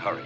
hurry.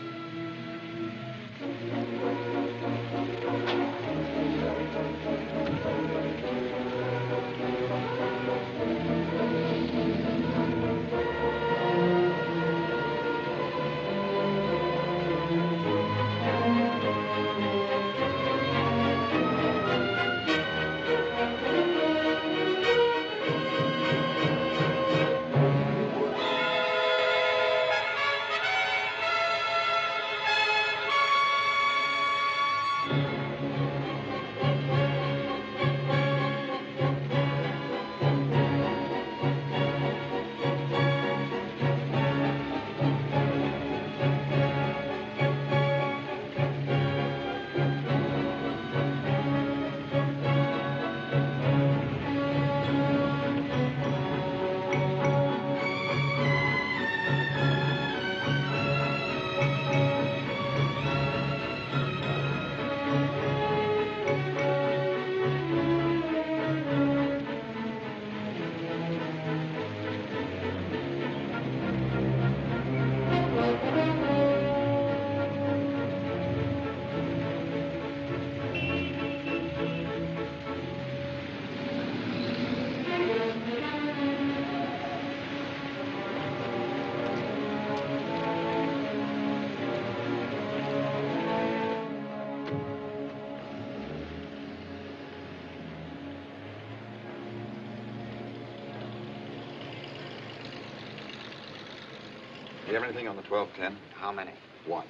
Do you have anything on the 1210? How many? One.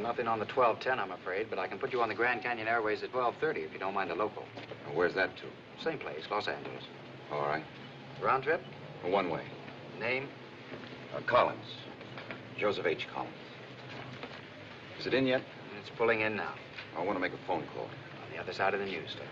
Nothing on the 1210, I'm afraid, but I can put you on the Grand Canyon Airways at 12:30 if you don't mind a local. Well, where's that to? Same place, Los Angeles. All right. Round trip? One way. Name? Collins. Joseph H. Collins. Is it in yet? It's pulling in now. I want to make a phone call. On the other side of the news stand.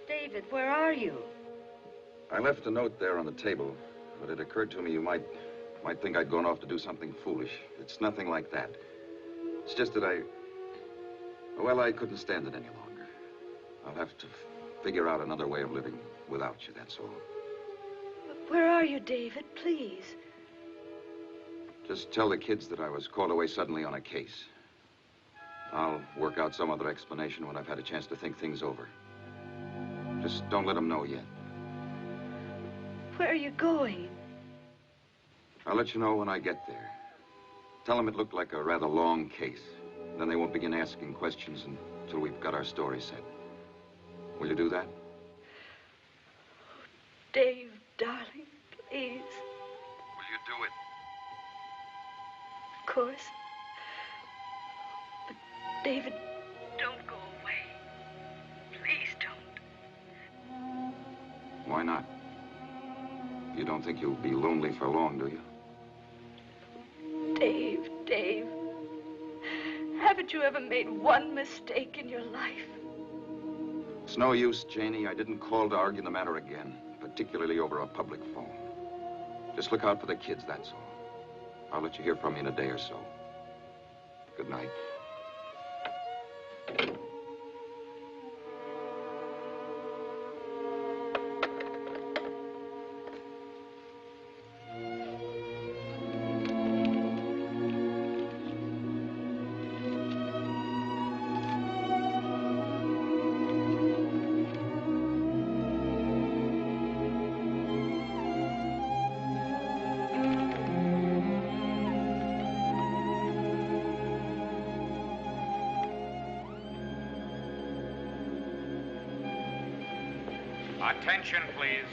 David, where are you? I left a note there on the table, but it occurred to me you might think I'd gone off to do something foolish. It's nothing like that. It's just that I couldn't stand it any longer. I'll have to figure out another way of living without you, that's all. Where are you, David? Please. Just tell the kids that I was called away suddenly on a case. I'll work out some other explanation when I've had a chance to think things over. Just don't let them know yet. Where are you going? I'll let you know when I get there. Tell them it looked like a rather long case. Then they won't begin asking questions until we've got our story set. Will you do that? Dave, darling, please. Will you do it? Of course. But, David, don't go away. Please don't. Why not? You don't think you'll be lonely for long, do you? Dave, haven't you ever made one mistake in your life? It's no use, Janie. I didn't call to argue the matter again, particularly over a public phone. Just look out for the kids, that's all. I'll let you hear from me in a day or so. Good night. Attention, please.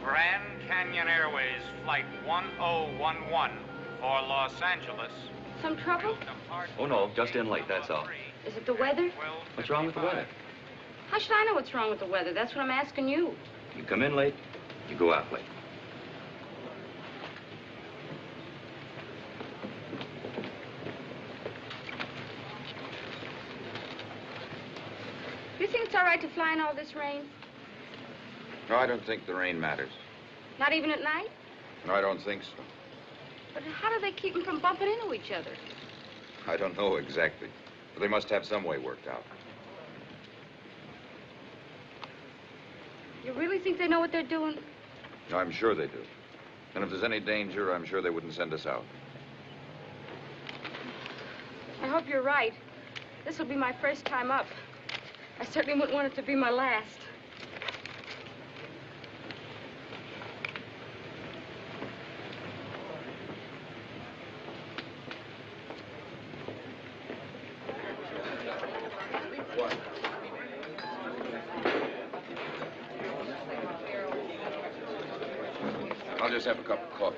Grand Canyon Airways Flight 1011 for Los Angeles. Some trouble? Oh, no, just in late, that's all. Is it the weather? What's wrong with the weather? How should I know what's wrong with the weather? That's what I'm asking you. You come in late, you go out late. You think it's all right to fly in all this rain? No, I don't think the rain matters. Not even at night? No, I don't think so. But how do they keep them from bumping into each other? I don't know exactly. But they must have some way worked out. You really think they know what they're doing? No, I'm sure they do. And if there's any danger, I'm sure they wouldn't send us out. I hope you're right. This will be my first time up. I certainly wouldn't want it to be my last. I'll just have a cup of coffee.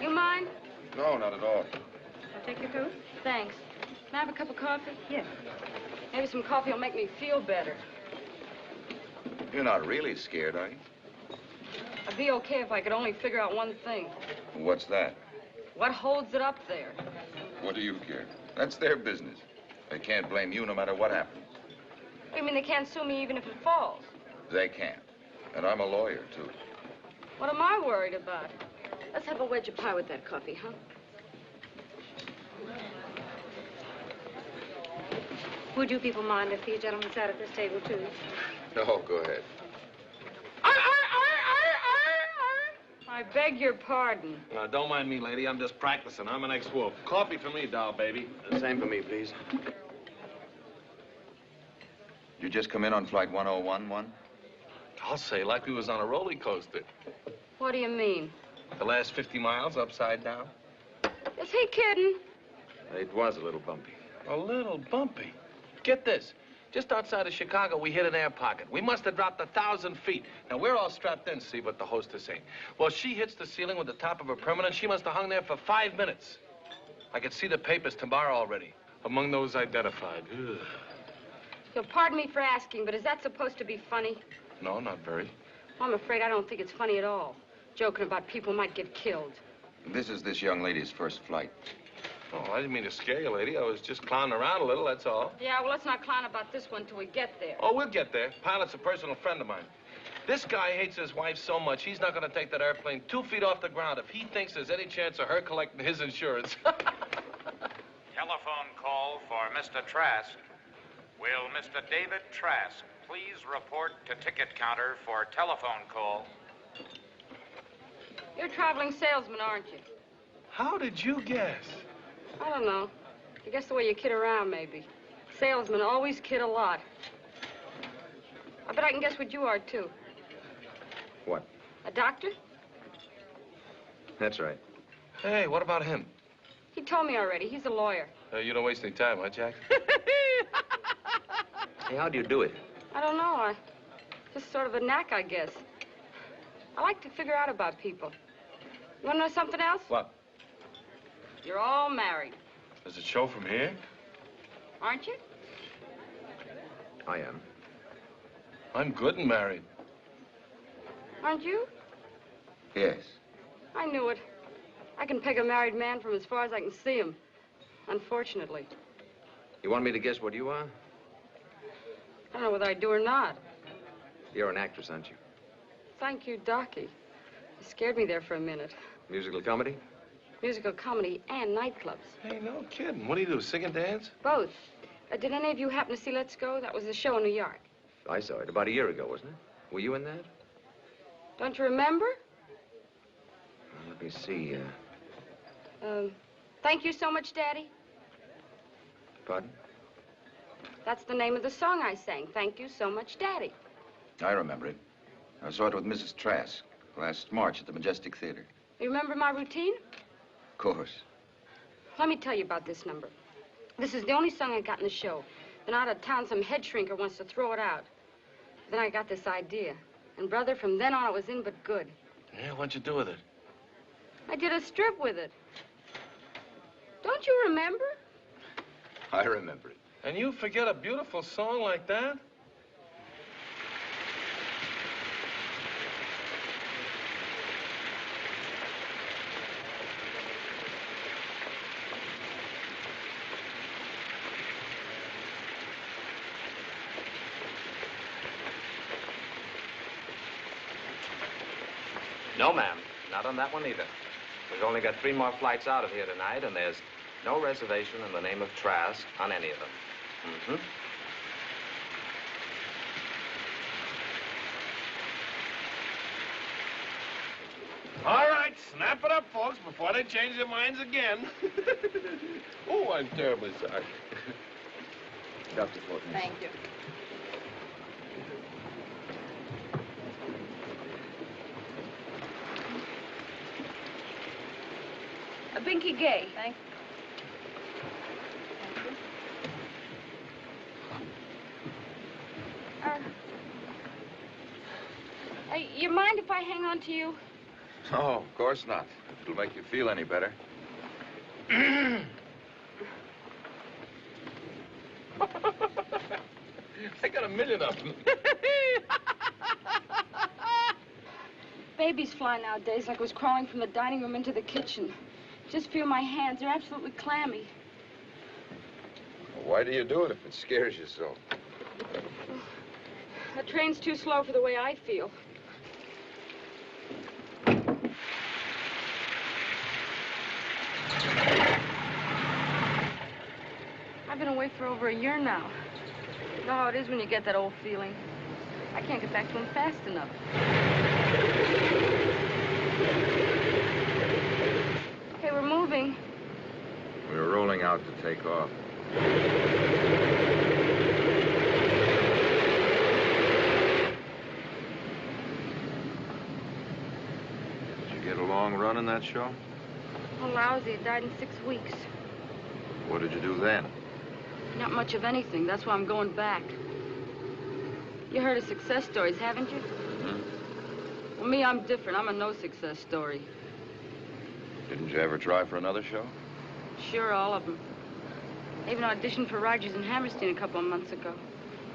You mind? No, not at all. I'll take your coat. Thanks. Can I have a cup of coffee? Yes. Maybe some coffee will make me feel better. You're not really scared, are you? I'd be okay if I could only figure out one thing. What's that? What holds it up there? What do you care? That's their business. They can't blame you no matter what happens. What do you mean they can't sue me even if it falls? They can't. And I'm a lawyer, too. What am I worried about? Let's have a wedge of pie with that coffee, huh? Would you people mind if you gentlemen sat at this table, too? No, go ahead. I beg your pardon. Don't mind me, lady. I'm just practicing. I'm an ex-wolf. Coffee for me, doll baby. The same for me, please. You just come in on flight 1011? I'll say, like we was on a roller coaster. What do you mean? The last 50 miles upside down. Is he kidding? It was a little bumpy. A little bumpy. Get this. Just outside of Chicago, we hit an air pocket. We must have dropped 1,000 feet. Now, we're all strapped in, see, but the hostess ain't. Well, she hits the ceiling with the top of her permanent. She must have hung there for 5 minutes. I could see the papers tomorrow already. Among those identified. Ugh. You'll pardon me for asking, but is that supposed to be funny? No, not very. Well, I'm afraid I don't think it's funny at all. Joking about people might get killed. This is this young lady's first flight. Oh, I didn't mean to scare you, lady. I was just clowning around a little, that's all. Yeah, well, let's not clown about this one till we get there. Oh, we'll get there. Pilot's a personal friend of mine. This guy hates his wife so much, he's not going to take that airplane 2 feet off the ground if he thinks there's any chance of her collecting his insurance. Telephone call for Mr. Trask. Will Mr. David Trask please report to ticket counter for telephone call? You're a traveling salesman, aren't you? How did you guess? I don't know. I guess the way you kid around, maybe. Salesmen always kid a lot. I bet I can guess what you are, too. What? A doctor? That's right. Hey, what about him? He told me already. He's a lawyer. You don't waste any time, huh, Jack? Hey, how do you do it? I don't know. Just sort of a knack, I guess. I like to figure out about people. You want to know something else? What? You're all married. Does it show from here? Aren't you? I am. I'm good and married. Aren't you? Yes. I knew it. I can peg a married man from as far as I can see him. Unfortunately. You want me to guess what you are? I don't know whether I do or not. You're an actress, aren't you? Thank you, Docky. You scared me there for a minute. Musical comedy? Musical comedy and nightclubs. Hey, no kidding. What do you do, sing and dance? Both. Did any of you happen to see Let's Go? That was the show in New York. I saw it about a year ago, wasn't it? Were you in that? Don't you remember? Let me see. Thank You So Much, Daddy. Pardon? That's the name of the song I sang. Thank You So Much, Daddy. I remember it. I saw it with Mrs. Trask last March at the Majestic Theater. You remember my routine? Of course. Let me tell you about this number. This is the only song I got in the show. Then out of town, some head shrinker wants to throw it out. Then I got this idea. And, brother, from then on, it was in but good. Yeah, what'd you do with it? I did a strip with it. Don't you remember? I remember it. And you forget a beautiful song like that? No, ma'am. Not on that one either. We've only got 3 more flights out of here tonight, and there's no reservation in the name of Trask on any of them. Mm-hmm. All right, snap it up, folks, before they change their minds again. Oh, I'm terribly sorry. Dr. Fortney. Thank you. A binky gay. Thank you. You mind if I hang on to you? No, of course not. If it'll make you feel any better. I got 1,000,000 of them. Babies fly nowadays like I was crawling from the dining room into the kitchen. Just feel my hands. They're absolutely clammy. Why do you do it if it scares you so? The train's too slow for the way I feel. I've been away for over a year now. You know how it is when you get that old feeling. I can't get back to him fast enough. Okay, we're moving. We were rolling out to take off. Did you get a long run in that show? Oh, lousy. It died in 6 weeks. What did you do then? Not much of anything. That's why I'm going back. You heard of success stories, haven't you? Hmm? Well, me, I'm different. I'm a no-success story. Didn't you ever try for another show? Sure, all of them. I even auditioned for Rogers and Hammerstein a couple of months ago.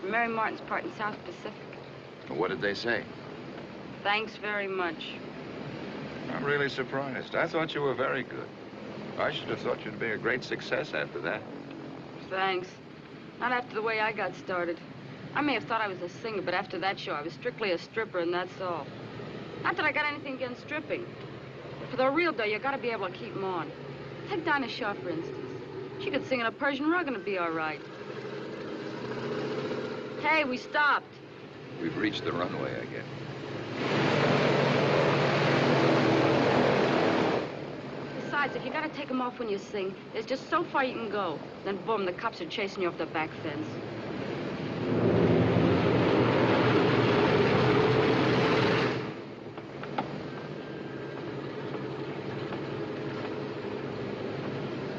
For Mary Martin's part in South Pacific. What did they say? Thanks very much. I'm really surprised. I thought you were very good. I should have thought you'd be a great success after that. Thanks. Not after the way I got started. I may have thought I was a singer, but after that show, I was strictly a stripper, and that's all. Not that I got anything against stripping. But for the real dough, you gotta be able to keep them on. Take Dinah Shaw, for instance. She could sing in a Persian rug and it'd be all right. Hey, we stopped. We've reached the runway, I guess. Besides, if you gotta take them off when you sing, there's just so far you can go. Then, boom, the cops are chasing you off the back fence.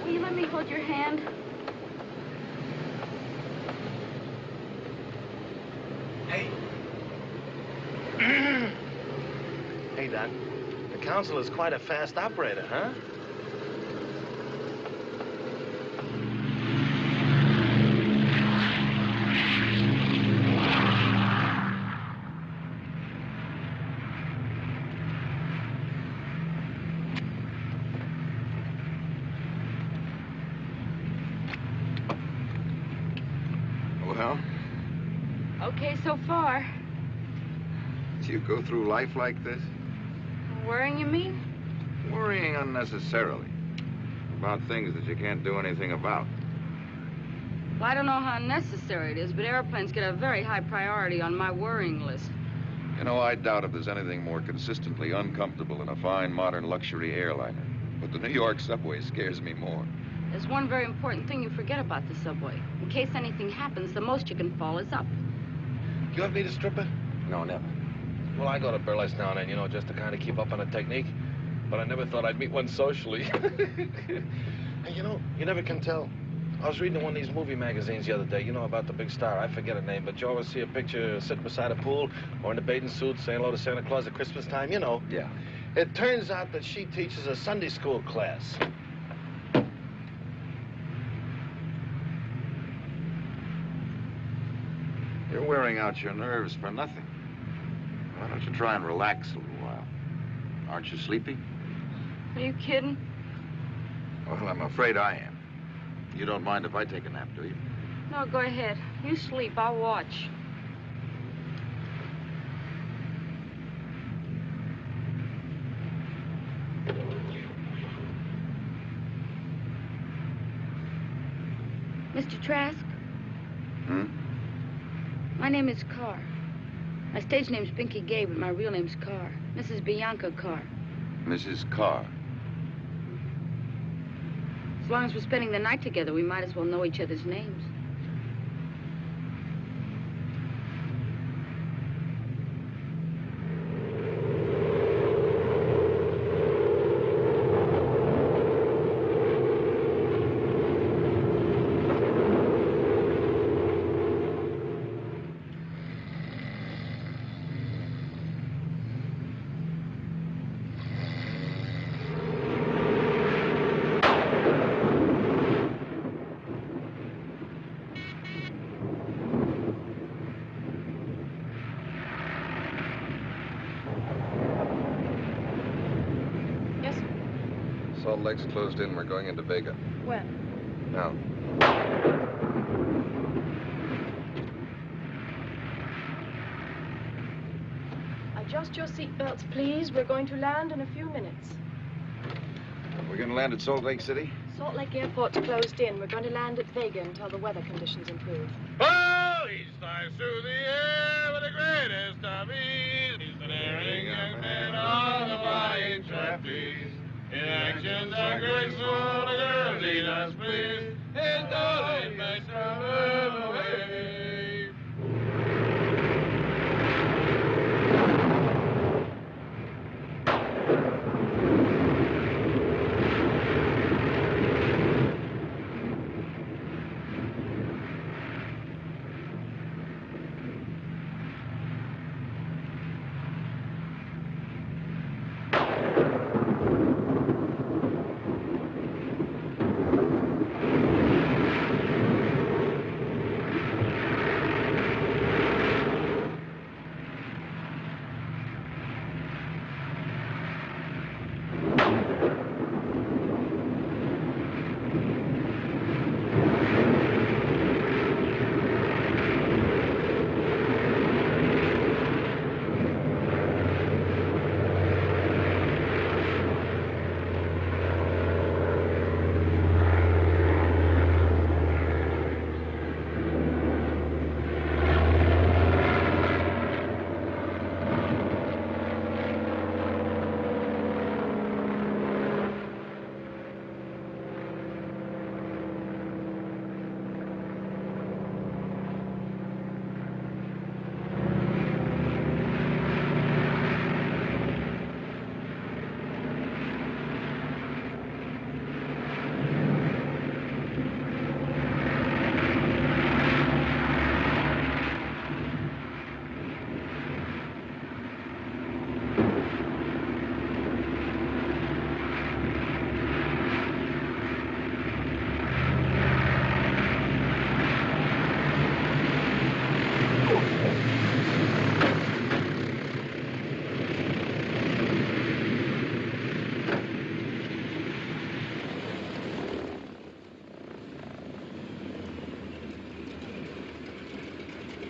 Will you let me hold your hand? Hey. Hey, Doc. The council is quite a fast operator, huh? Well? Okay so far. Do you go through life like this? Worrying, you mean? Worrying unnecessarily. About things that you can't do anything about. Well, I don't know how necessary it is, but airplanes get a very high priority on my worrying list. You know, I doubt if there's anything more consistently uncomfortable than a fine, modern luxury airliner. But the New York subway scares me more. There's one very important thing you forget about the subway. In case anything happens, the most you can fall is up. You ever need a stripper? No, never. Well, I go to burlesque now and then, you know, just to kind of keep up on the technique. But I never thought I'd meet one socially. Hey, you know, you never can tell. I was reading one of these movie magazines the other day, you know, about the big star. I forget her name, but you always see a picture sitting beside a pool or in a bathing suit saying hello to Santa Claus at Christmas time, you know. Yeah. It turns out that she teaches a Sunday school class. You're wearing out your nerves for nothing. Why don't you try and relax a little while? Aren't you sleepy? Are you kidding? Well, I'm afraid I am. You don't mind if I take a nap, do you? No, go ahead. You sleep. I'll watch. Mr. Trask? Hmm? My name is Carr. My stage name's Pinky Gay, but my real name's Carr. Mrs. Bianca Carr. Mrs. Carr. As long as we're spending the night together, we might as well know each other's names. Salt Lake's closed in. We're going into Vega. When? Now. Adjust your seatbelts, please. We're going to land in a few minutes. We're going to land at Salt Lake City? Salt Lake Airport's closed in. We're going to land at Vega until the weather conditions improve. Oh, he flies through the air with the greatest of ease. He's the daring young man on the flying trapeze. His actions are graceful, the girls he does please. His darling makes her move away.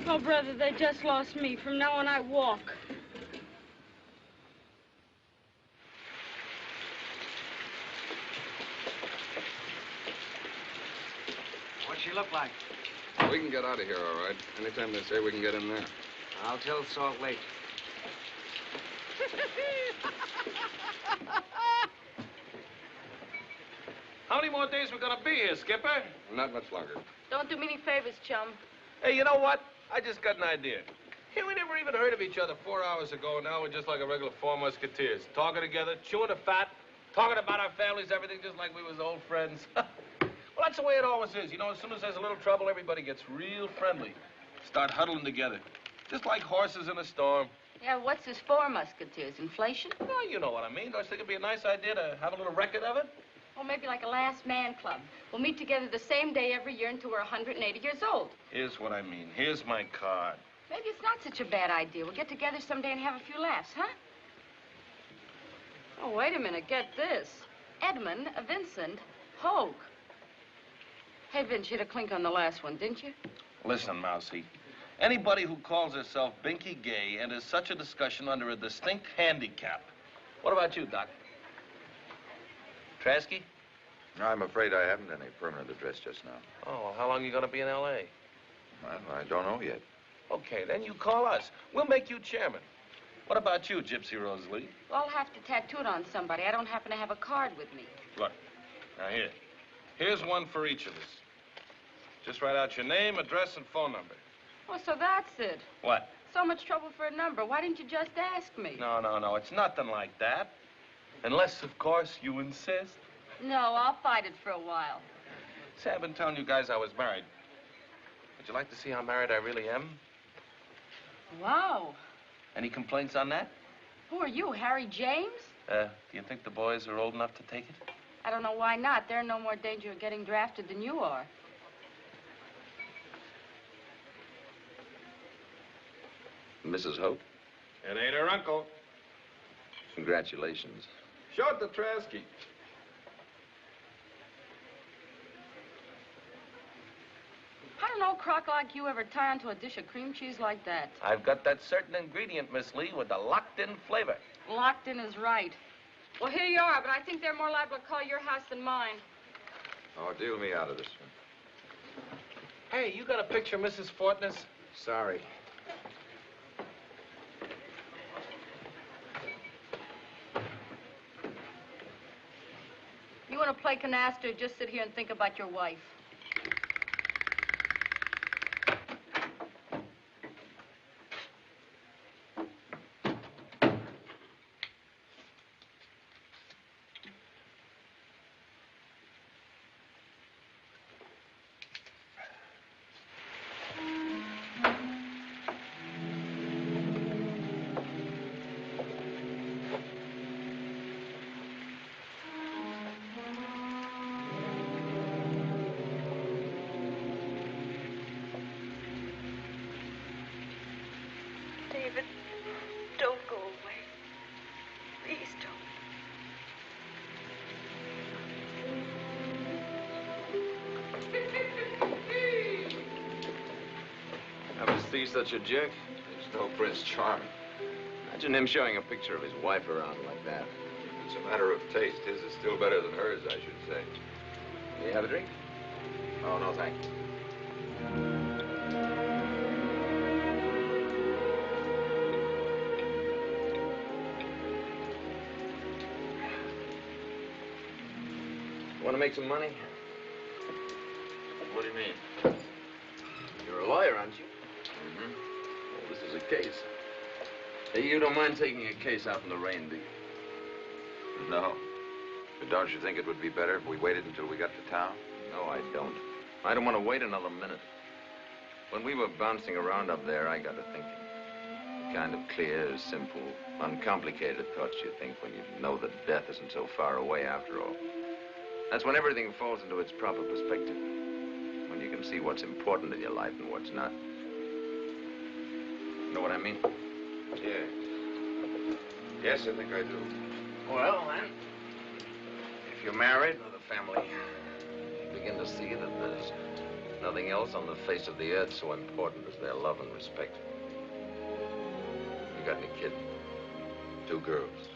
Oh, brother, they just lost me. From now on, I walk. What's she look like? We can get out of here, all right. Anytime they say we can get in there. I'll tell Salt Lake. How many more days we gonna be here, Skipper? Not much longer. Don't do me any favors, chum. Hey, you know what? I just got an idea. Hey, we never even heard of each other 4 hours ago. Now we're just like a regular four musketeers. Talking together, chewing the fat, talking about our families, everything just like we was old friends. Well, that's the way it always is. You know, as soon as there's a little trouble, everybody gets real friendly. Start huddling together. Just like horses in a storm. Yeah, what's this for, musketeers? Inflation? Well, you know what I mean. Don't you think it'd be a nice idea to have a little record of it? Well, maybe like a last man club. We'll meet together the same day every year until we're 180 years old. Here's what I mean. Here's my card. Maybe it's not such a bad idea. We'll get together someday and have a few laughs, huh? Oh, wait a minute. Get this. Edmund Vincent Hogue. Hey, Vince, you had a clink on the last one, didn't you? Listen, Mousy. Anybody who calls herself Binky Gay enters such a discussion under a distinct handicap. What about you, Doc? Trasky? I'm afraid I haven't any permanent address just now. Oh, well, how long are you going to be in L.A.? Well, I don't know yet. Okay, then you call us. We'll make you chairman. What about you, Gypsy Rose Lee? Well, I'll have to tattoo it on somebody. I don't happen to have a card with me. Look, now here. Here's one for each of us. Just write out your name, address, and phone number. Well, so that's it. What? So much trouble for a number. Why didn't you just ask me? No. It's nothing like that. Unless, of course, you insist. No, I'll fight it for a while. Say, I've been telling you guys I was married. Would you like to see how married I really am? Wow. Any complaints on that? Who are you, Harry James? Do you think the boys are old enough to take it? I don't know why not. They're in no more danger of getting drafted than you are. Mrs. Hope? It ain't her uncle. Congratulations. Show it to Trasky. How did an old crock like you ever tie onto a dish of cream cheese like that? I've got that certain ingredient, Miss Lee, with the locked-in flavor. Locked in is right. Well, here you are, but I think they're more liable to call your house than mine. Oh, deal me out of this one. Hey, you got a picture of Mrs. Fortness? Sorry. You want to play canasta or just sit here and think about your wife? David, don't go away. Please don't. Ever see such a jerk? He's no Prince Charming. Imagine him showing a picture of his wife around like that. It's a matter of taste. His is still better than hers, I should say. You have a drink? Oh, no, thank you. Want to make some money? What do you mean? You're a lawyer, aren't you? Mm-hmm. Well, this is a case. Hey, you don't mind taking a case out in the rain, do you? No. But don't you think it would be better if we waited until we got to town? No, I don't. I don't want to wait another minute. When we were bouncing around up there, I got to thinking. Kind of clear, simple, uncomplicated thoughts you think when you know that death isn't so far away after all. That's when everything falls into its proper perspective. When you can see what's important in your life and what's not. You know what I mean? Yeah. Yes, I think I do. Well, then, if you're married with a family, you begin to see that there's nothing else on the face of the earth so important as their love and respect. You got any kid? 2 girls.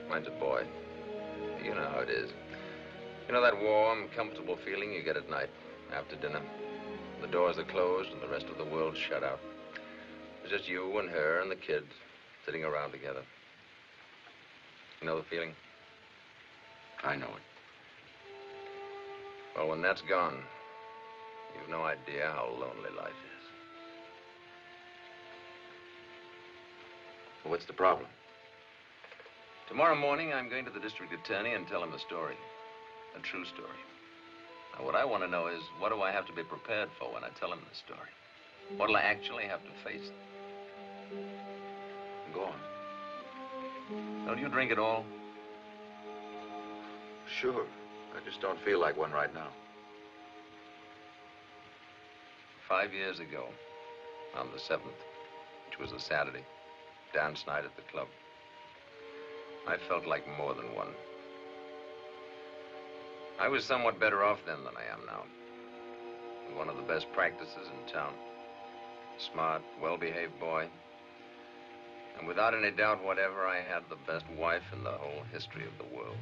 Mine's a boy. You know how it is. You know that warm, comfortable feeling you get at night after dinner? The doors are closed and the rest of the world's shut out. It's just you and her and the kids sitting around together. You know the feeling? I know it. Well, when that's gone, you've no idea how lonely life is. Well, what's the problem? Tomorrow morning, I'm going to the district attorney and tell him the story. A true story. Now, what I want to know is, what do I have to be prepared for when I tell him the story? What'll I actually have to face? Go on. Don't you drink at all? Sure. I just don't feel like one right now. 5 years ago, on the 7th, which was a Saturday, dance night at the club, I felt like more than one. I was somewhat better off then than I am now. With one of the best practices in town. Smart, well-behaved boy. And without any doubt whatever, I had the best wife in the whole history of the world.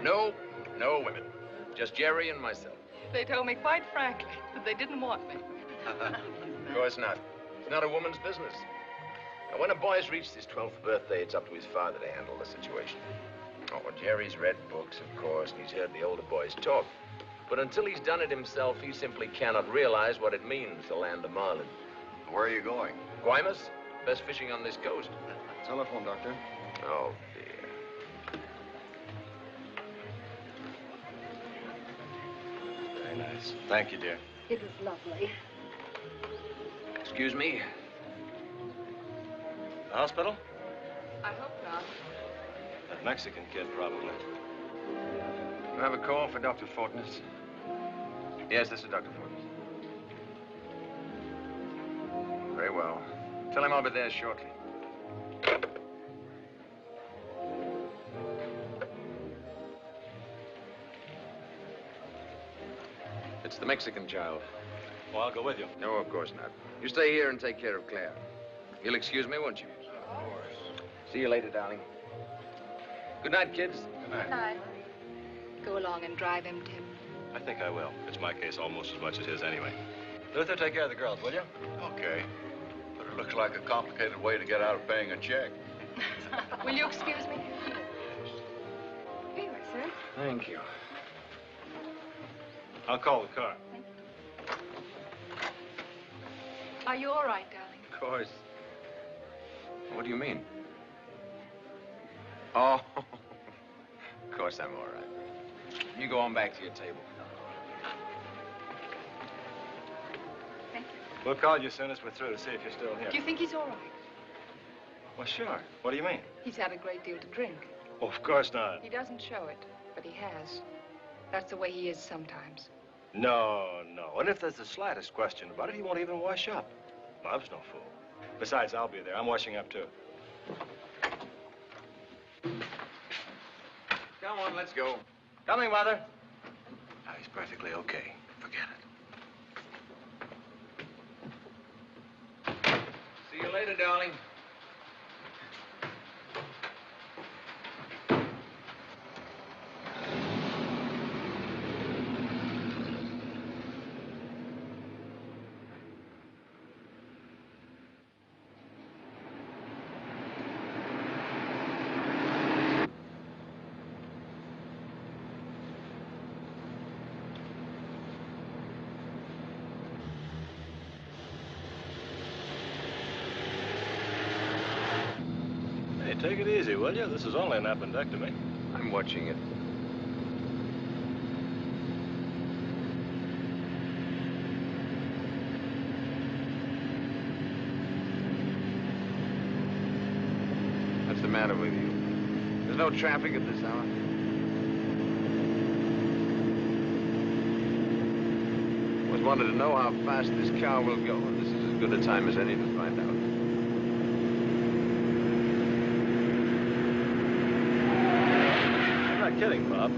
No women. Just Jerry and myself. They told me quite frankly that they didn't want me. Of course not. It's not a woman's business. Now, when a boy's reached his 12th birthday, it's up to his father to handle the situation. Oh, Jerry's read books, of course, and he's heard the older boys talk. But until he's done it himself, he simply cannot realize what it means to land a marlin. Where are you going? Guaymas, best fishing on this coast. Telephone, Doctor. Oh, dear. Very nice. Thank you, dear. It was lovely. Excuse me. The hospital? I hope not. That Mexican kid, probably. You have a call for Dr. Fortness? Yes, this is Dr. Fortness. Very well. Tell him I'll be there shortly. It's the Mexican child. Well, I'll go with you. No, of course not. You stay here and take care of Claire. You'll excuse me, won't you? Of course. See you later, darling. Good night, kids. Good night. Night. Go along and drive him, Tim. I think I will. It's my case almost as much as his anyway. Luther, take care of the girls, will you? Okay. But it looks like a complicated way to get out of paying a check. Will you excuse me? Here you are, sir. Thank you. I'll call the car. Are you all right, darling? Of course. What do you mean? Oh, of course I'm all right. You go on back to your table. Thank you. We'll call you as soon as we're through to see if you're still here. Do you think he's all right? Well, sure. What do you mean? He's had a great deal to drink. Oh, of course not. He doesn't show it, but he has. That's the way he is sometimes. No. And if there's the slightest question about it, he won't even wash up. Bob's no fool. Besides, I'll be there. I'm washing up, too. Come on, let's go. Coming, Mother. Now, he's perfectly okay. Forget it. See you later, darling. Hey, take it easy, will you? This is only an appendectomy. I'm watching it. What's the matter with you? There's no traffic at this hour. Always wanted to know how fast this car will go, and this is as good a time as any to find out. I'm not kidding, Bob.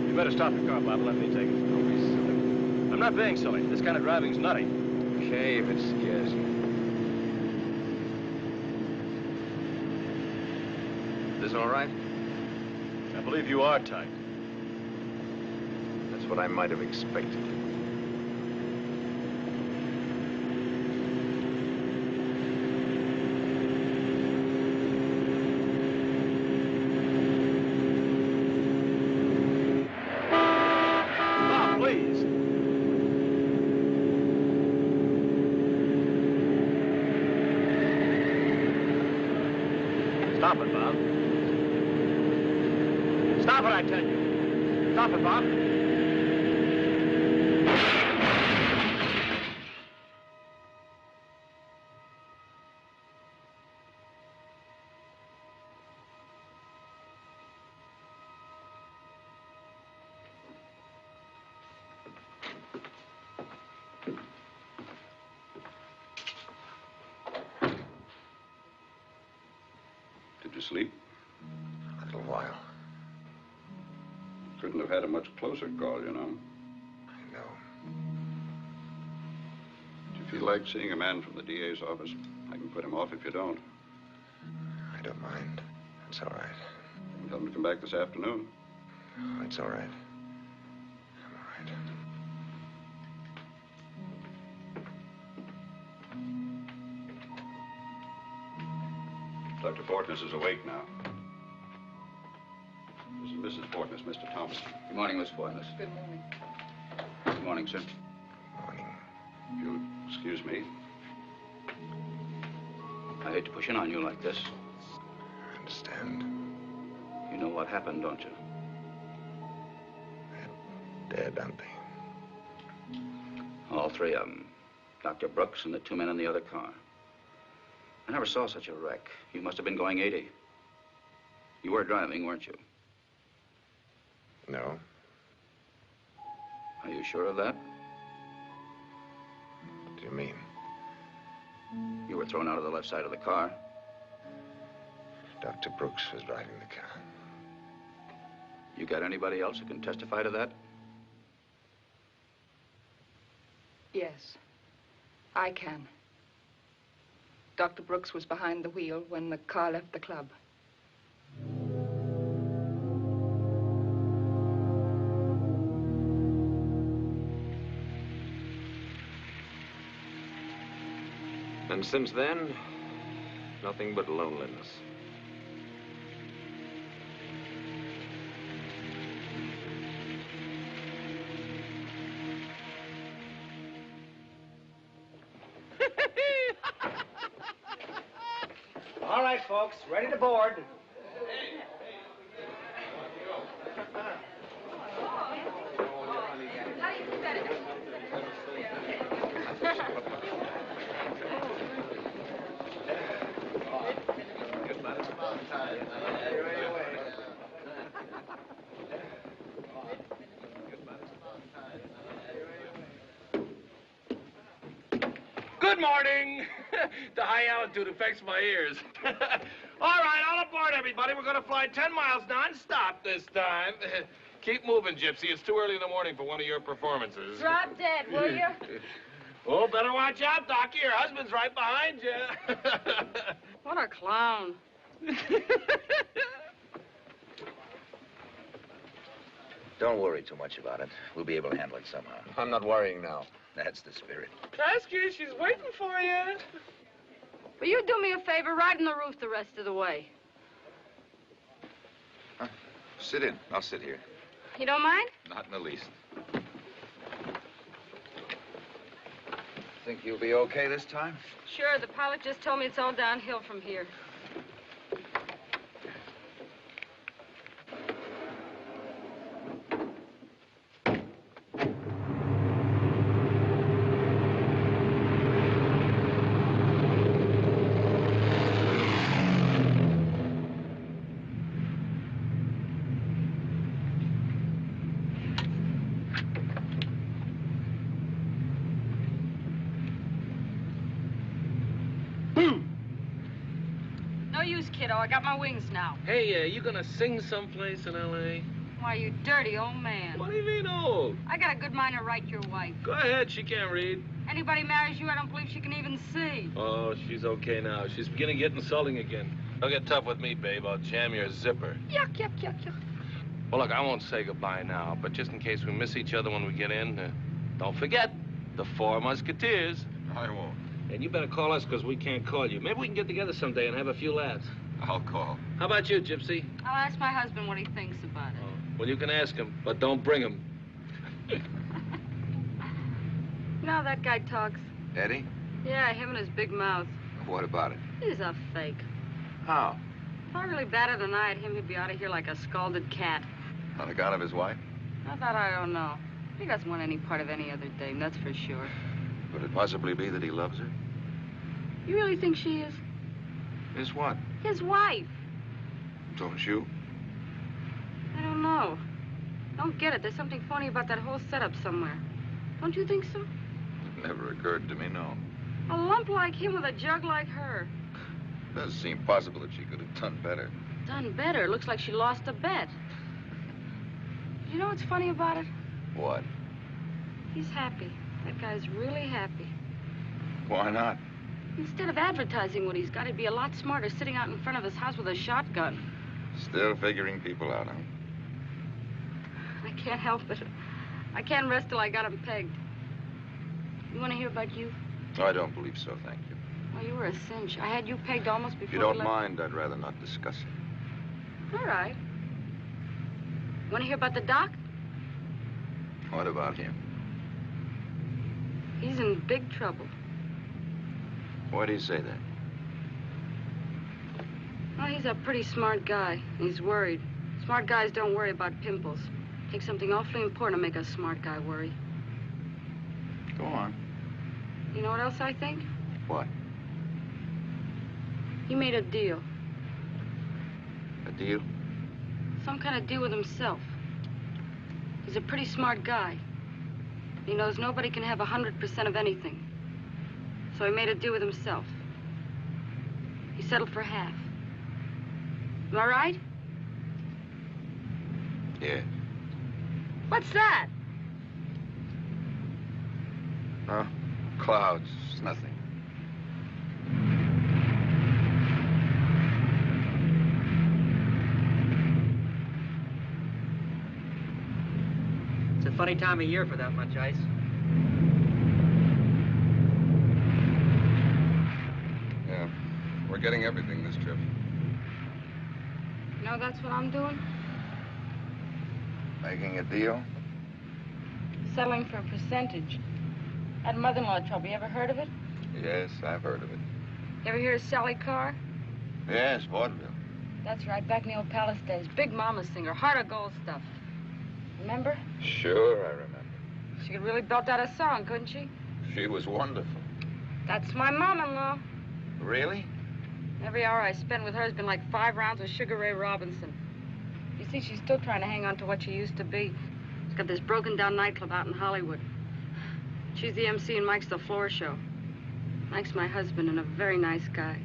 You better stop the car, Bob, and let me take it. Don't be silly. I'm not being silly. This kind of driving's nutty. Okay, if it scares you. This all right? I believe you are tight. That's what I might have expected. Stop it, Bob. Stop it, I tell you. Stop it, Bob. Did you sleep? A little while. Couldn't have had a much closer call, you know. I know. Do you feel like seeing a man from the DA's office? I can put him off if you don't. I don't mind. It's all right. Tell him to come back this afternoon. Oh, it's all right. I'm all right. Dr. Fortness is awake now. This is Mrs. Fortness, Mr. Thomas. Good morning, Miss Fortness. Good morning. Good morning, sir. Morning. If you'll excuse me. I hate to push in on you like this. I understand. You know what happened, don't you? They're dead, aren't they? All three of them. Dr. Brooks and the two men in the other car. I never saw such a wreck. You must have been going 80. You were driving, weren't you? No. Are you sure of that? What do you mean? You were thrown out of the left side of the car. Dr. Brooks was driving the car. You got anybody else who can testify to that? Yes, I can. Dr. Brooks was behind the wheel when the car left the club. And since then, nothing but loneliness. All right, folks, ready to board. Good morning. The high altitude affects my ears. All right, all aboard, everybody. We're going to fly 10 miles non-stop this time. Keep moving, Gypsy. It's too early in the morning for one of your performances. Drop dead, will you? Oh, better watch out, Docky. Your husband's right behind you. What a clown. Don't worry too much about it. We'll be able to handle it somehow. I'm not worrying now. That's the spirit. Kasky, she's waiting for you. Will you do me a favor? Ride on the roof the rest of the way. Sit in. I'll sit here. You don't mind? Not in the least. Think you'll be okay this time? Sure, the pilot just told me it's all downhill from here. No use, kiddo. I got my wings now. Hey, you gonna sing someplace in L.A.? Why, you dirty old man. What do you mean old? I got a good mind to write your wife. Go ahead, she can't read. Anybody marries you, I don't believe she can even see. Oh, she's okay now. She's beginning to get insulting again. Don't get tough with me, babe. I'll jam your zipper. Yuck, yuck, yuck, yuck. Well, look, I won't say goodbye now, but just in case we miss each other when we get in, don't forget the Four Musketeers. I won't. And you better call us, because we can't call you. Maybe we can get together someday and have a few laughs. I'll call. How about you, Gypsy? I'll ask my husband what he thinks about it. Well, you can ask him, but don't bring him. You know how that guy talks? Eddie? Yeah, him and his big mouth. What about it? He's a fake. How? If I really batted an eye at him, he'd be out of here like a scalded cat. On account of his wife? That I don't know. He doesn't want any part of any other dame, that's for sure. Could it possibly be that he loves her? You really think she is? Is what? His wife. Don't you? I don't know. Don't get it. There's something phony about that whole setup somewhere. Don't you think so? It never occurred to me, no. A lump like him with a jug like her. It does seem possible that she could have done better. Done better. Looks like she lost a bet. You know what's funny about it? What? He's happy. That guy's really happy. Why not? Instead of advertising what he's got, he'd be a lot smarter sitting out in front of his house with a shotgun. Still figuring people out, huh? I can't help it. I can't rest till I got him pegged. You want to hear about you? I don't believe so, thank you. Well, you were a cinch. I had you pegged almost before If you don't we left. mind, I'd rather not discuss it. All right. Want to hear about the doc? What about him? He's in big trouble. Why do you say that? Well, he's a pretty smart guy. He's worried. Smart guys don't worry about pimples. Takes something awfully important to make a smart guy worry. Go on. You know what else I think? What? He made a deal. A deal? Some kind of deal with himself. He's a pretty smart guy. He knows nobody can have 100% of anything. So he made a deal with himself. He settled for half. Am I right? Yeah. What's that? Oh, clouds. It's nothing. It's a funny time of year for that much ice. Yeah, we're getting everything this trip. You know, that's what I'm doing. Making a deal? Settling for a percentage. That mother-in-law trouble, you ever heard of it? Yes, I've heard of it. You ever hear of Sally Carr? Yes, vaudeville. That's right, back in the old Palace days. Big mama singer, heart of gold stuff. Remember? Sure, I remember. She could really belt out a song, couldn't she? She was wonderful. That's my mom-in-law. Really? Every hour I spent with her has been like 5 rounds with Sugar Ray Robinson. You see, she's still trying to hang on to what she used to be. She's got this broken-down nightclub out in Hollywood. She's the MC and Mike's the floor show. Mike's my husband and a very nice guy.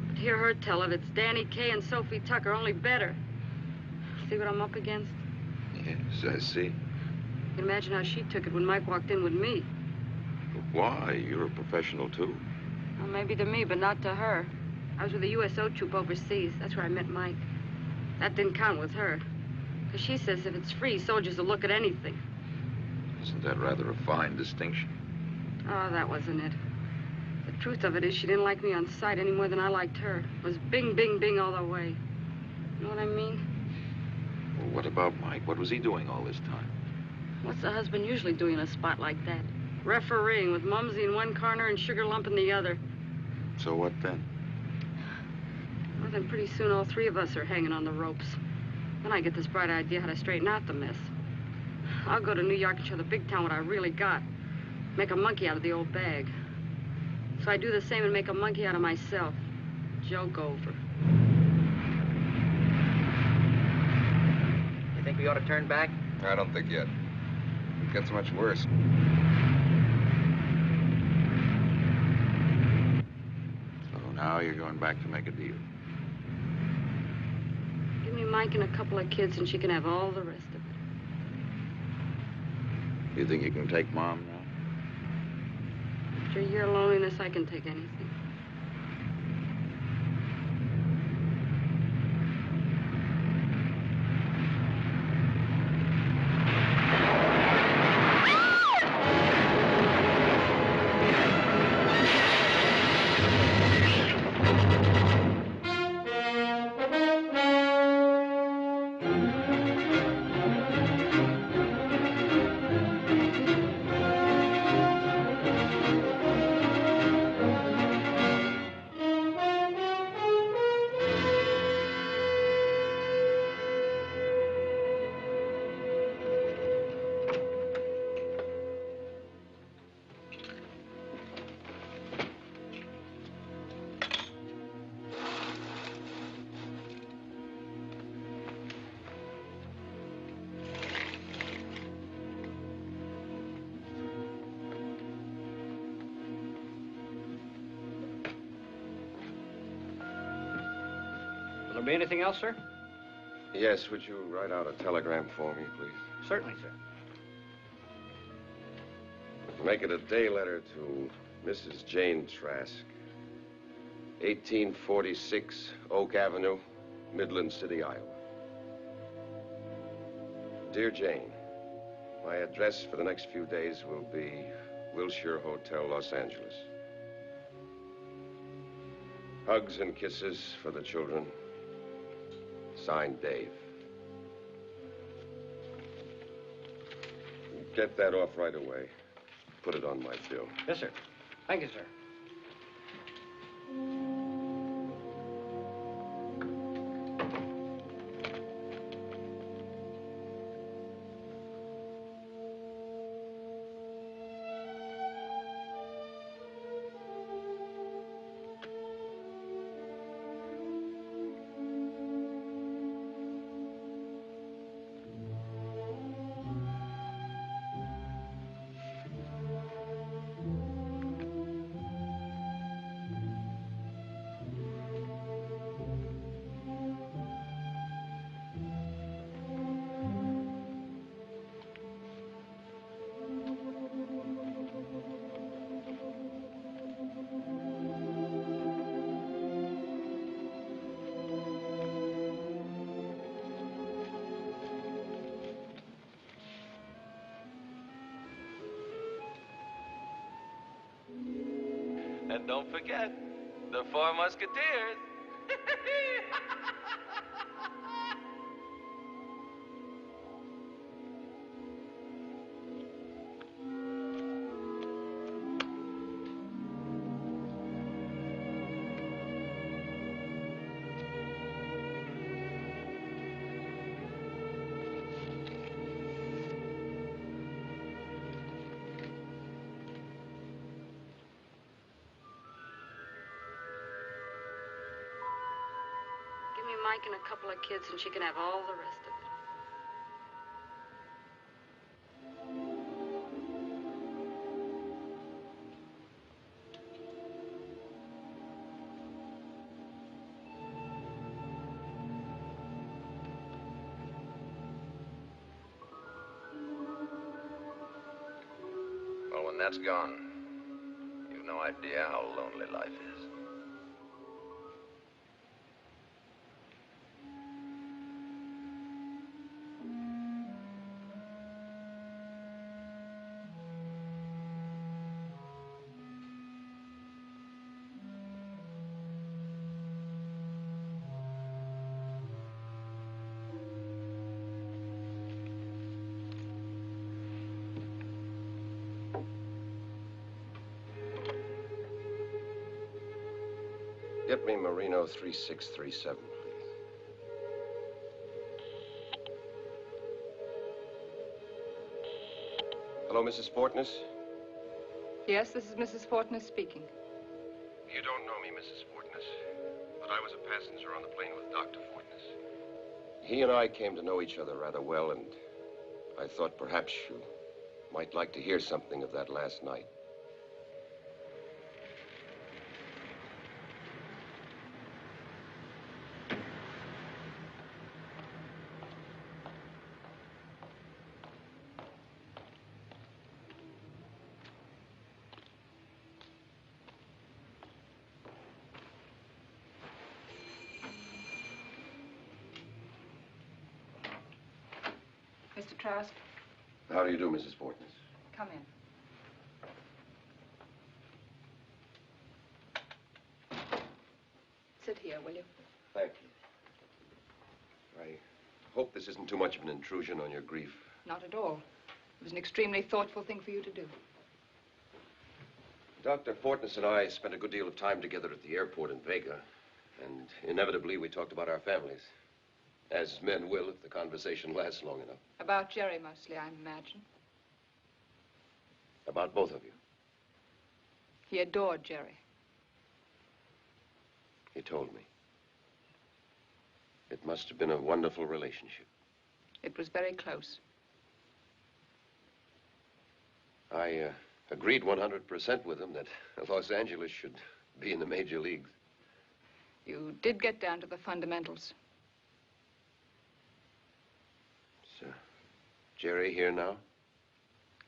But to hear her tell it, it's Danny Kaye and Sophie Tucker, only better. See what I'm up against? Yes, I see. You can imagine how she took it when Mike walked in with me. But why? You're a professional, too. Well, maybe to me, but not to her. I was with the USO troop overseas. That's where I met Mike. That didn't count with her. Because she says if it's free, soldiers will look at anything. Isn't that rather a fine distinction? Oh, that wasn't it. The truth of it is she didn't like me on sight any more than I liked her. It was bing, bing, bing all the way. You know what I mean? Well, what about Mike? What was he doing all this time? What's the husband usually doing in a spot like that? Refereeing with Mumsy in one corner and Sugar Lump in the other. So what then? Well, then pretty soon all 3 of us are hanging on the ropes. Then I get this bright idea how to straighten out the mess. I'll go to New York and show the big town what I really got. Make a monkey out of the old bag. So I do the same and make a monkey out of myself. Joke over. You think we ought to turn back? I don't think yet. It gets much worse. So now you're going back to make a deal. Give me Mike and a couple of kids and she can have all the rest of it. You think you can take Mom now? After a year of loneliness, I can take anything. be anything else, sir? Yes, would you write out a telegram for me, please? Certainly, sir. Make it a day letter to Mrs. Jane Trask, 1846 Oak Avenue, Midland City, Iowa. Dear Jane, my address for the next few days will be Wilshire Hotel, Los Angeles. Hugs and kisses for the children. Signed, Dave. Get that off right away. Put it on my bill. Yes, sir. Thank you, sir. And don't forget, the Four Musketeers. Give me Mike and a couple of kids, and she can have all the rest of it. Well, when that's gone, you've no idea how lonely life is. Get me Marino 3637, please. Hello, Mrs. Fortness? Yes, this is Mrs. Fortness speaking. You don't know me, Mrs. Fortness, but I was a passenger on the plane with Dr. Fortness. He and I came to know each other rather well, and I thought perhaps you might like to hear something of that last night. Mr. Trask, How do you do, Mrs. Fortness? come in. Sit here, will you? Thank you. I hope this isn't too much of an intrusion on your grief. Not at all. It was an extremely thoughtful thing for you to do. Dr. Fortness and I spent a good deal of time together at the airport in Vega, and inevitably we talked about our families. As men will if the conversation lasts long enough. About Jerry mostly, I imagine. About both of you. He adored Jerry. He told me. It must have been a wonderful relationship. It was very close. I agreed 100% with him that Los Angeles should be in the major leagues. You did get down to the fundamentals. Is Jerry here now?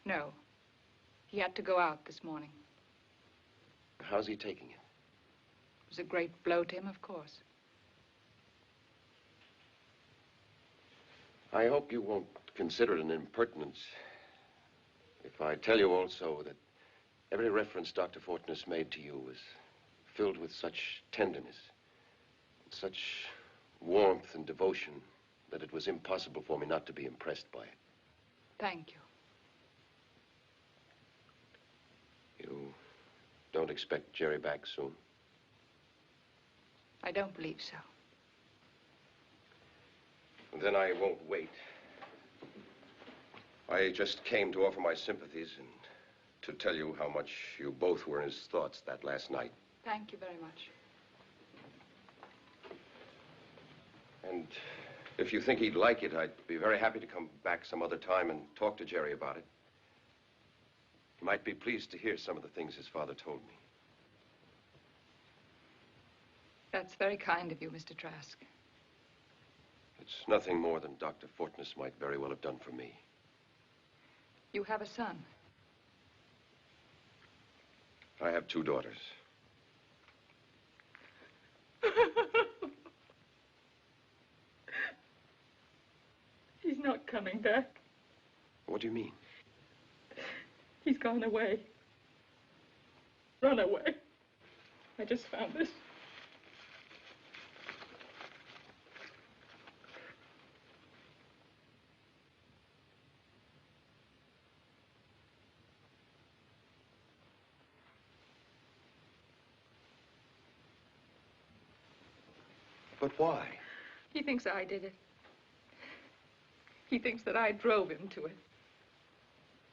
No. He had to go out this morning. How's he taking it? It was a great blow to him, of course. I hope you won't consider it an impertinence if I tell you also that every reference Dr. Fortness made to you was filled with such tenderness, such warmth and devotion that it was impossible for me not to be impressed by it. Thank you. You don't expect Jerry back soon? I don't believe so. Then I won't wait. I just came to offer my sympathies and to tell you how much you both were in his thoughts that last night. Thank you very much. And if you think he'd like it, I'd be very happy to come back some other time and talk to Jerry about it. He might be pleased to hear some of the things his father told me. That's very kind of you, Mr. Trask. It's nothing more than Dr. Fortness might very well have done for me. You have a son. I have 2 daughters. He's not coming back. What do you mean? He's gone away. Run away. I just found this. But why? He thinks I did it. He thinks that I drove him to it.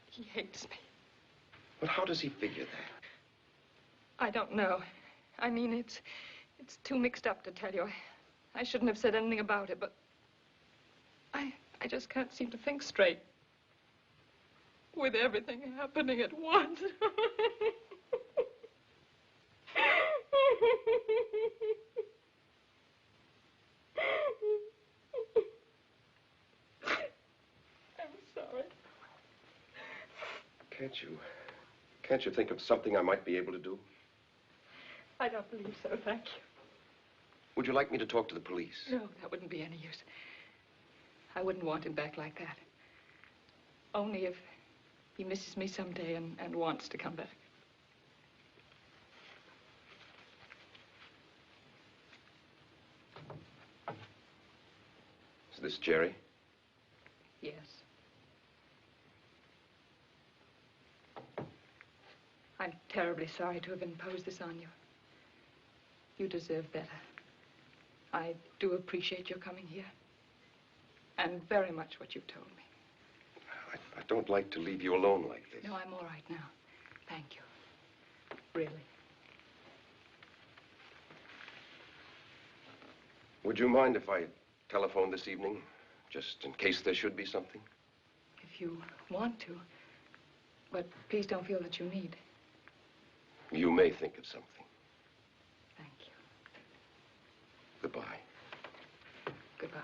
He hates me. But how does he figure that? I don't know. I mean, it's too mixed up to tell you. I shouldn't have said anything about it, but I just can't seem to think straight. With everything happening at once. I'm sorry. Can't you think of something I might be able to do? I don't believe so, thank you. Would you like me to talk to the police? No, that wouldn't be any use. I wouldn't want him back like that. Only if he misses me someday and wants to come back. Is this Jerry? Yes. I'm terribly sorry to have imposed this on you. You deserve better. I do appreciate your coming here. And very much what you've told me. I don't like to leave you alone like this. No, I'm all right now. Thank you. Really. Would you mind if I telephoned this evening, just in case there should be something? If you want to. But please don't feel that you need. You may think of something. Thank you. Goodbye. Goodbye.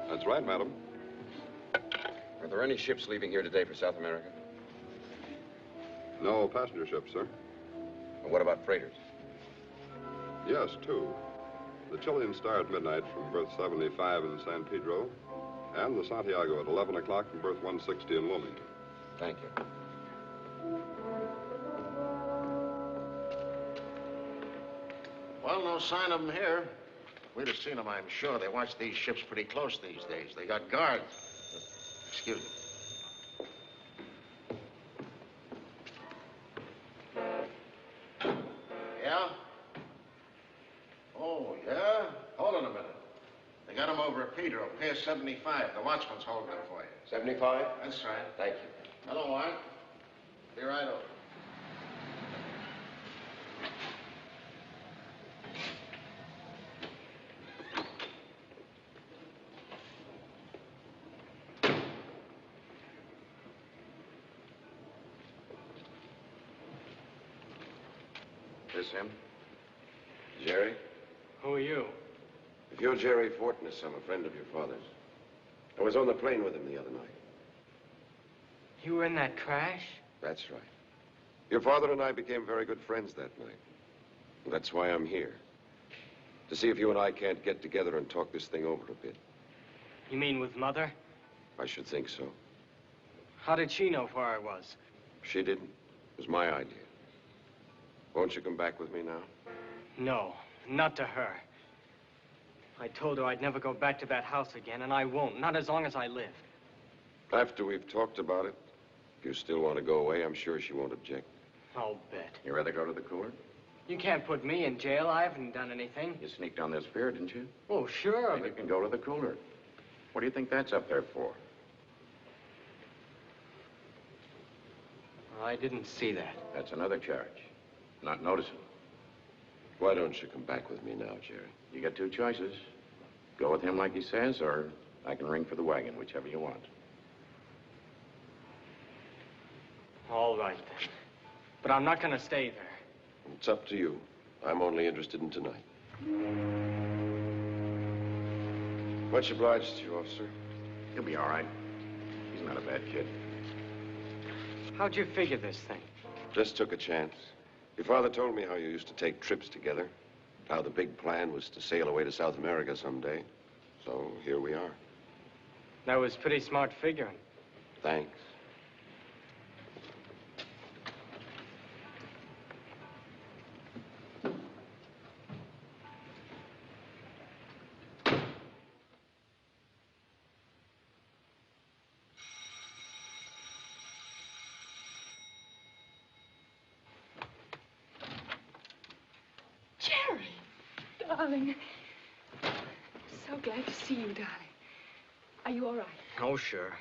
That's right, madam. Are there any ships leaving here today for South America? No passenger ships, sir. Well, what about freighters? Yes, 2. The Chilean Star at midnight from berth 75 in San Pedro, and the Santiago at 11 o'clock from berth 160 in Wilmington. Thank you. Well, no sign of them here. We'd have seen them, I'm sure. They watch these ships pretty close these days. They got guards. Excuse me. Yeah? Oh, yeah? Hold on a minute. They got them over at Cathedral, pier 75. The watchman's holding them for you. 75? That's right. Thank you. Hello, Art. Be right over. This him? Jerry? Who are you? If you're Jerry Fortness, I'm a friend of your father's. I was on the plane with him the other night. You were in that crash? That's right. Your father and I became very good friends that night. And that's why I'm here. To see if you and I can't get together and talk this thing over a bit. You mean with Mother? I should think so. How did she know where I was? She didn't. It was my idea. Won't you come back with me now? No, not to her. I told her I'd never go back to that house again, and I won't, not as long as I live. After we've talked about it, if you still want to go away, I'm sure she won't object. I'll bet. You rather go to the cooler? You can't put me in jail. I haven't done anything. You sneaked down this pier, didn't you? Oh, sure. Then you can go to the cooler. What do you think that's up there for? I didn't see that. That's another charge. Not noticing. Why don't you come back with me now, Jerry? You got two choices. Go with him like he says, or I can ring for the wagon, whichever you want. All right, then. But I'm not going to stay there. It's up to you. I'm only interested in tonight. Much obliged to you, officer. He'll be all right. He's not a bad kid. How'd you figure this thing? Just took a chance. Your father told me how you used to take trips together. How the big plan was to sail away to South America someday. So here we are. That was pretty smart figuring. Thanks. Jerry, darling. So glad to see you, darling. Are you all right? Oh, sure.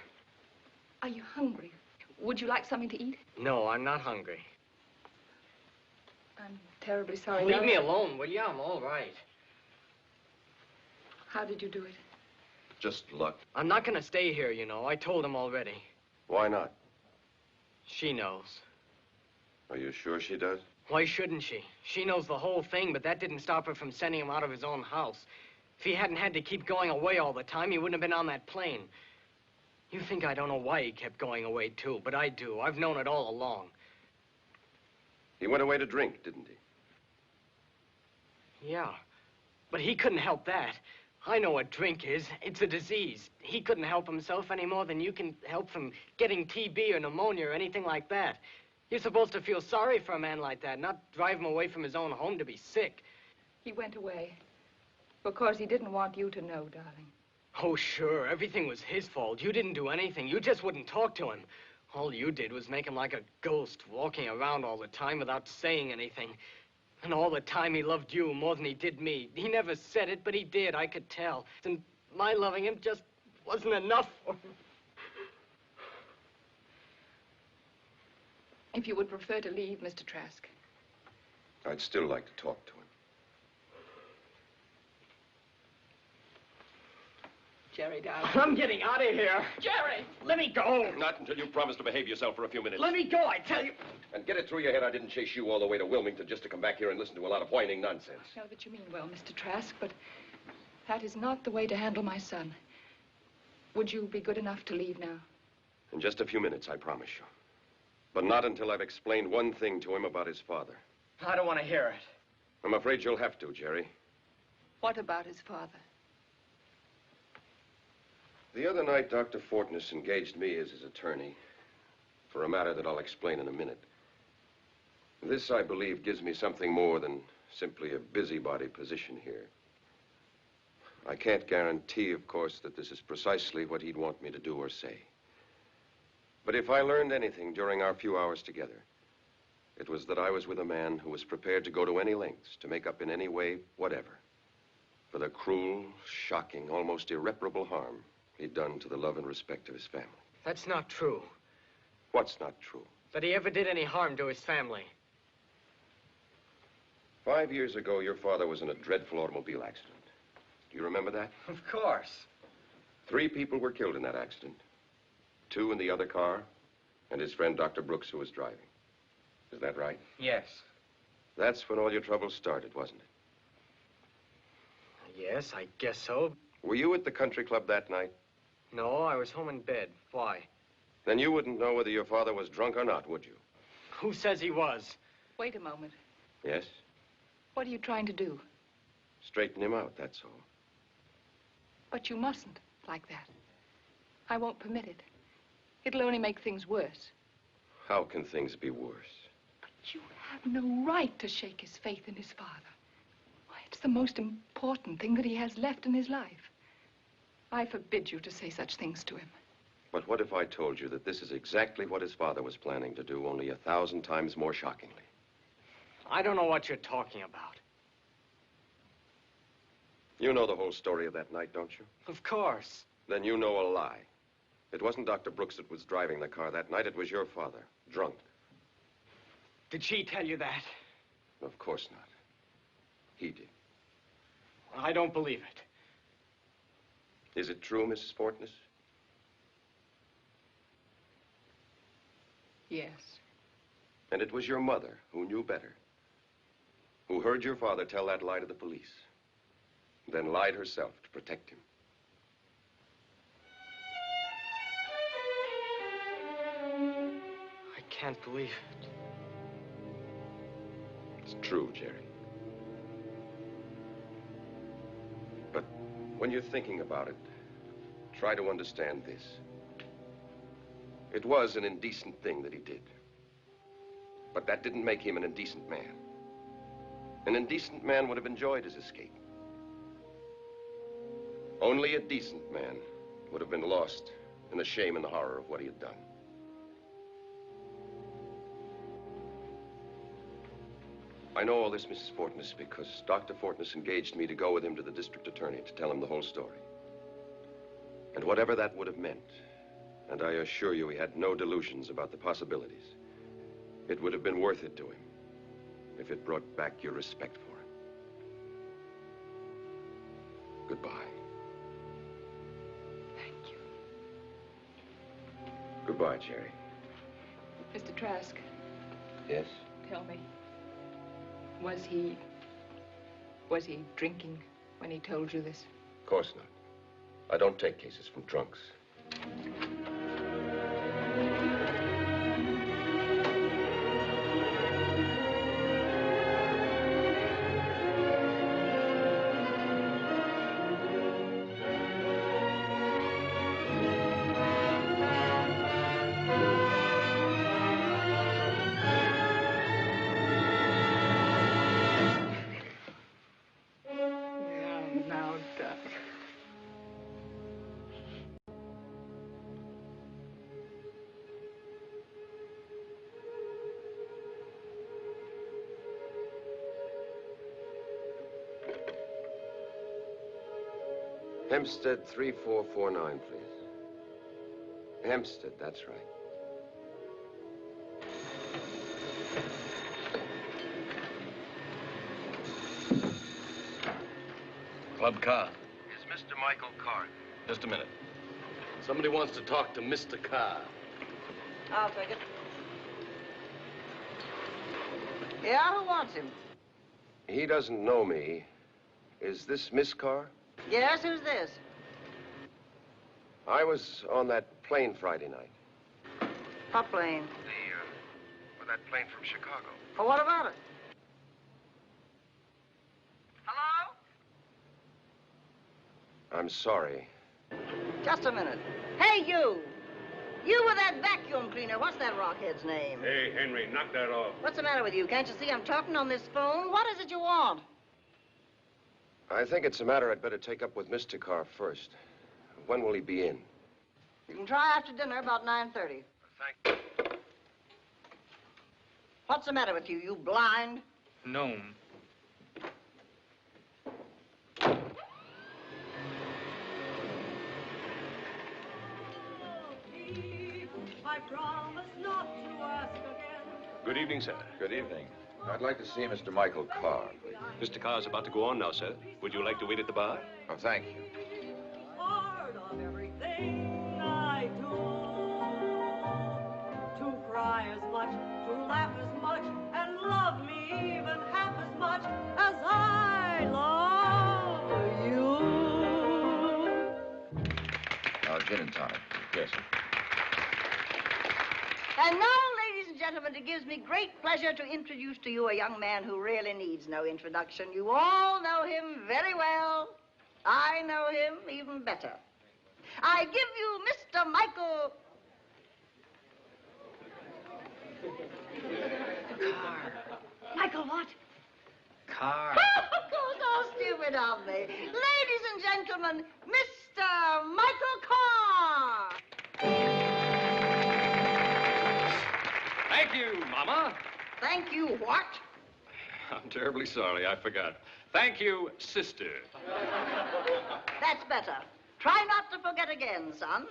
Are you hungry? Would you like something to eat? No, I'm not hungry. I'm terribly sorry, Leave darling. me alone, will you? I'm all right. How did you do it? Just luck. I'm not going to stay here, you know. I told him already. Why not? She knows. Are you sure she does? Why shouldn't she? She knows the whole thing, but that didn't stop her from sending him out of his own house. If he hadn't had to keep going away all the time, he wouldn't have been on that plane. You think I don't know why he kept going away, too, but I do. I've known it all along. He went away to drink, didn't he? Yeah, but he couldn't help that. I know what drink is. It's a disease. He couldn't help himself any more than you can help from getting TB or pneumonia or anything like that. You're supposed to feel sorry for a man like that, not drive him away from his own home to be sick. He went away because he didn't want you to know, darling. Oh, sure. Everything was his fault. You didn't do anything. You just wouldn't talk to him. All you did was make him like a ghost, walking around all the time without saying anything. And all the time he loved you more than he did me. He never said it, but he did. I could tell. And my loving him just wasn't enough for him. If you would prefer to leave, Mr. Trask. I'd still like to talk to him. Jerry, darling. I'm getting out of here. Jerry, let me go. Not until you promise to behave yourself for a few minutes. Let me go, I tell you. And get it through your head I didn't chase you all the way to Wilmington just to come back here and listen to a lot of whining nonsense. I know that you mean well, Mr. Trask, but that is not the way to handle my son. Would you be good enough to leave now? In just a few minutes, I promise you. But not until I've explained one thing to him about his father. I don't want to hear it. I'm afraid you'll have to, Jerry. What about his father? The other night, Dr. Fortness engaged me as his attorney for a matter that I'll explain in a minute. This, I believe, gives me something more than simply a busybody position here. I can't guarantee, of course, that this is precisely what he'd want me to do or say. But if I learned anything during our few hours together, it was that I was with a man who was prepared to go to any lengths to make up in any way, whatever, for the cruel, shocking, almost irreparable harm he'd done to the love and respect of his family. That's not true. What's not true? That he ever did any harm to his family. 5 years ago, your father was in a dreadful automobile accident. Do you remember that? Of course. 3 people were killed in that accident. 2 in the other car, and his friend Dr. Brooks, who was driving. Is that right? Yes. That's when all your trouble started, wasn't it? Yes, I guess so. Were you at the country club that night? No, I was home in bed. Why? Then you wouldn't know whether your father was drunk or not, would you? Who says he was? Wait a moment. Yes? What are you trying to do? Straighten him out, that's all. But you mustn't, like that. I won't permit it. It'll only make things worse. How can things be worse? But you have no right to shake his faith in his father. Why, it's the most important thing that he has left in his life. I forbid you to say such things to him. But what if I told you that this is exactly what his father was planning to do, only 1,000 times more shockingly? I don't know what you're talking about. You know the whole story of that night, don't you? Of course. Then you know a lie. It wasn't Dr. Brooks that was driving the car that night. It was your father, drunk. Did she tell you that? Of course not. He did. I don't believe it. Is it true, Mrs. Fortness? Yes. And it was your mother, who knew better, who heard your father tell that lie to the police, then lied herself to protect him. I can't believe it. It's true, Jerry. But when you're thinking about it, try to understand this. It was an indecent thing that he did. But that didn't make him an indecent man. An indecent man would have enjoyed his escape. Only a decent man would have been lost in the shame and the horror of what he had done. I know all this, Mrs. Fortness, because Dr. Fortness engaged me to go with him to the district attorney to tell him the whole story. And whatever that would have meant, and I assure you he had no delusions about the possibilities, it would have been worth it to him if it brought back your respect for him. Goodbye. Thank you. Goodbye, Jerry. Mr. Trask. Yes? Tell me, was he drinking when he told you this? Of course not. I don't take cases from drunks. Now done. Hempstead 3449, please. Hempstead, that's right. Club car. Is Mr. Michael Carr? Just a minute. Somebody wants to talk to Mr. Carr. I'll take it. Yeah, who wants him? He doesn't know me. Is this Miss Carr? Yes, who's this? I was on that plane Friday night. What plane? With that plane from Chicago. Well, what about it? I'm sorry. Just a minute. Hey, you! You with that vacuum cleaner. What's that rockhead's name? Hey, Henry, knock that off. What's the matter with you? Can't you see I'm talking on this phone? What is it you want? I think it's a matter I'd better take up with Mr. Carr first. When will he be in? You can try after dinner about 9:30. Thank you. What's the matter with you? You blind? No. Good evening, sir. Good evening. I'd like to see Mr. Michael Carr, please. Mr. Carr's about to go on now, sir. Would you like to wait at the bar? Oh, thank you. Part of everything I do, to cry as much, to laugh as much, and love me even half as much as I love you. Gin and tonic. Yes. And now, ladies and gentlemen, it gives me great pleasure to introduce to you a young man who really needs no introduction. You all know him very well. I know him even better. I give you Mr. Michael... Carr. Michael what? Carr. How stupid of me. Ladies and gentlemen, Mr. Michael Carr. Thank you, Mama. Thank you, what? I'm terribly sorry, I forgot. Thank you, sister. That's better. Try not to forget again, son.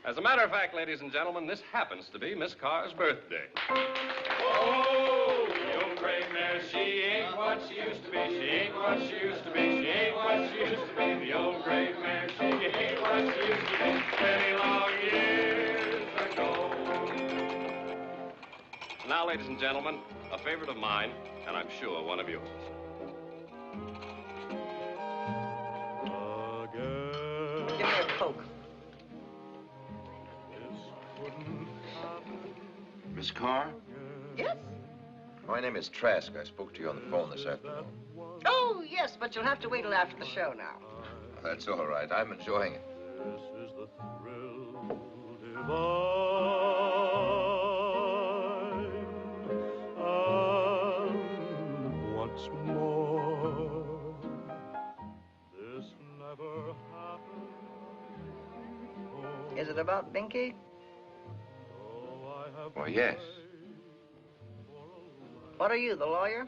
As a matter of fact, ladies and gentlemen, this happens to be Miss Carr's birthday. Oh, the old gray mare, she ain't what she used to be. She ain't what she used to be. She ain't what she used to be. The old gray mare, she ain't what she used to be. Many long years ago. Now, ladies and gentlemen, a favorite of mine, and I'm sure one of yours. Give me a Coke. Miss Carr? Yes? My name is Trask. I spoke to you on the phone this afternoon. Oh, yes, but you'll have to wait till after the show now. That's all right. I'm enjoying it. This is the thrill divine. And once more, this never happened before. Is it about Binky? Well, yes. What are you, the lawyer?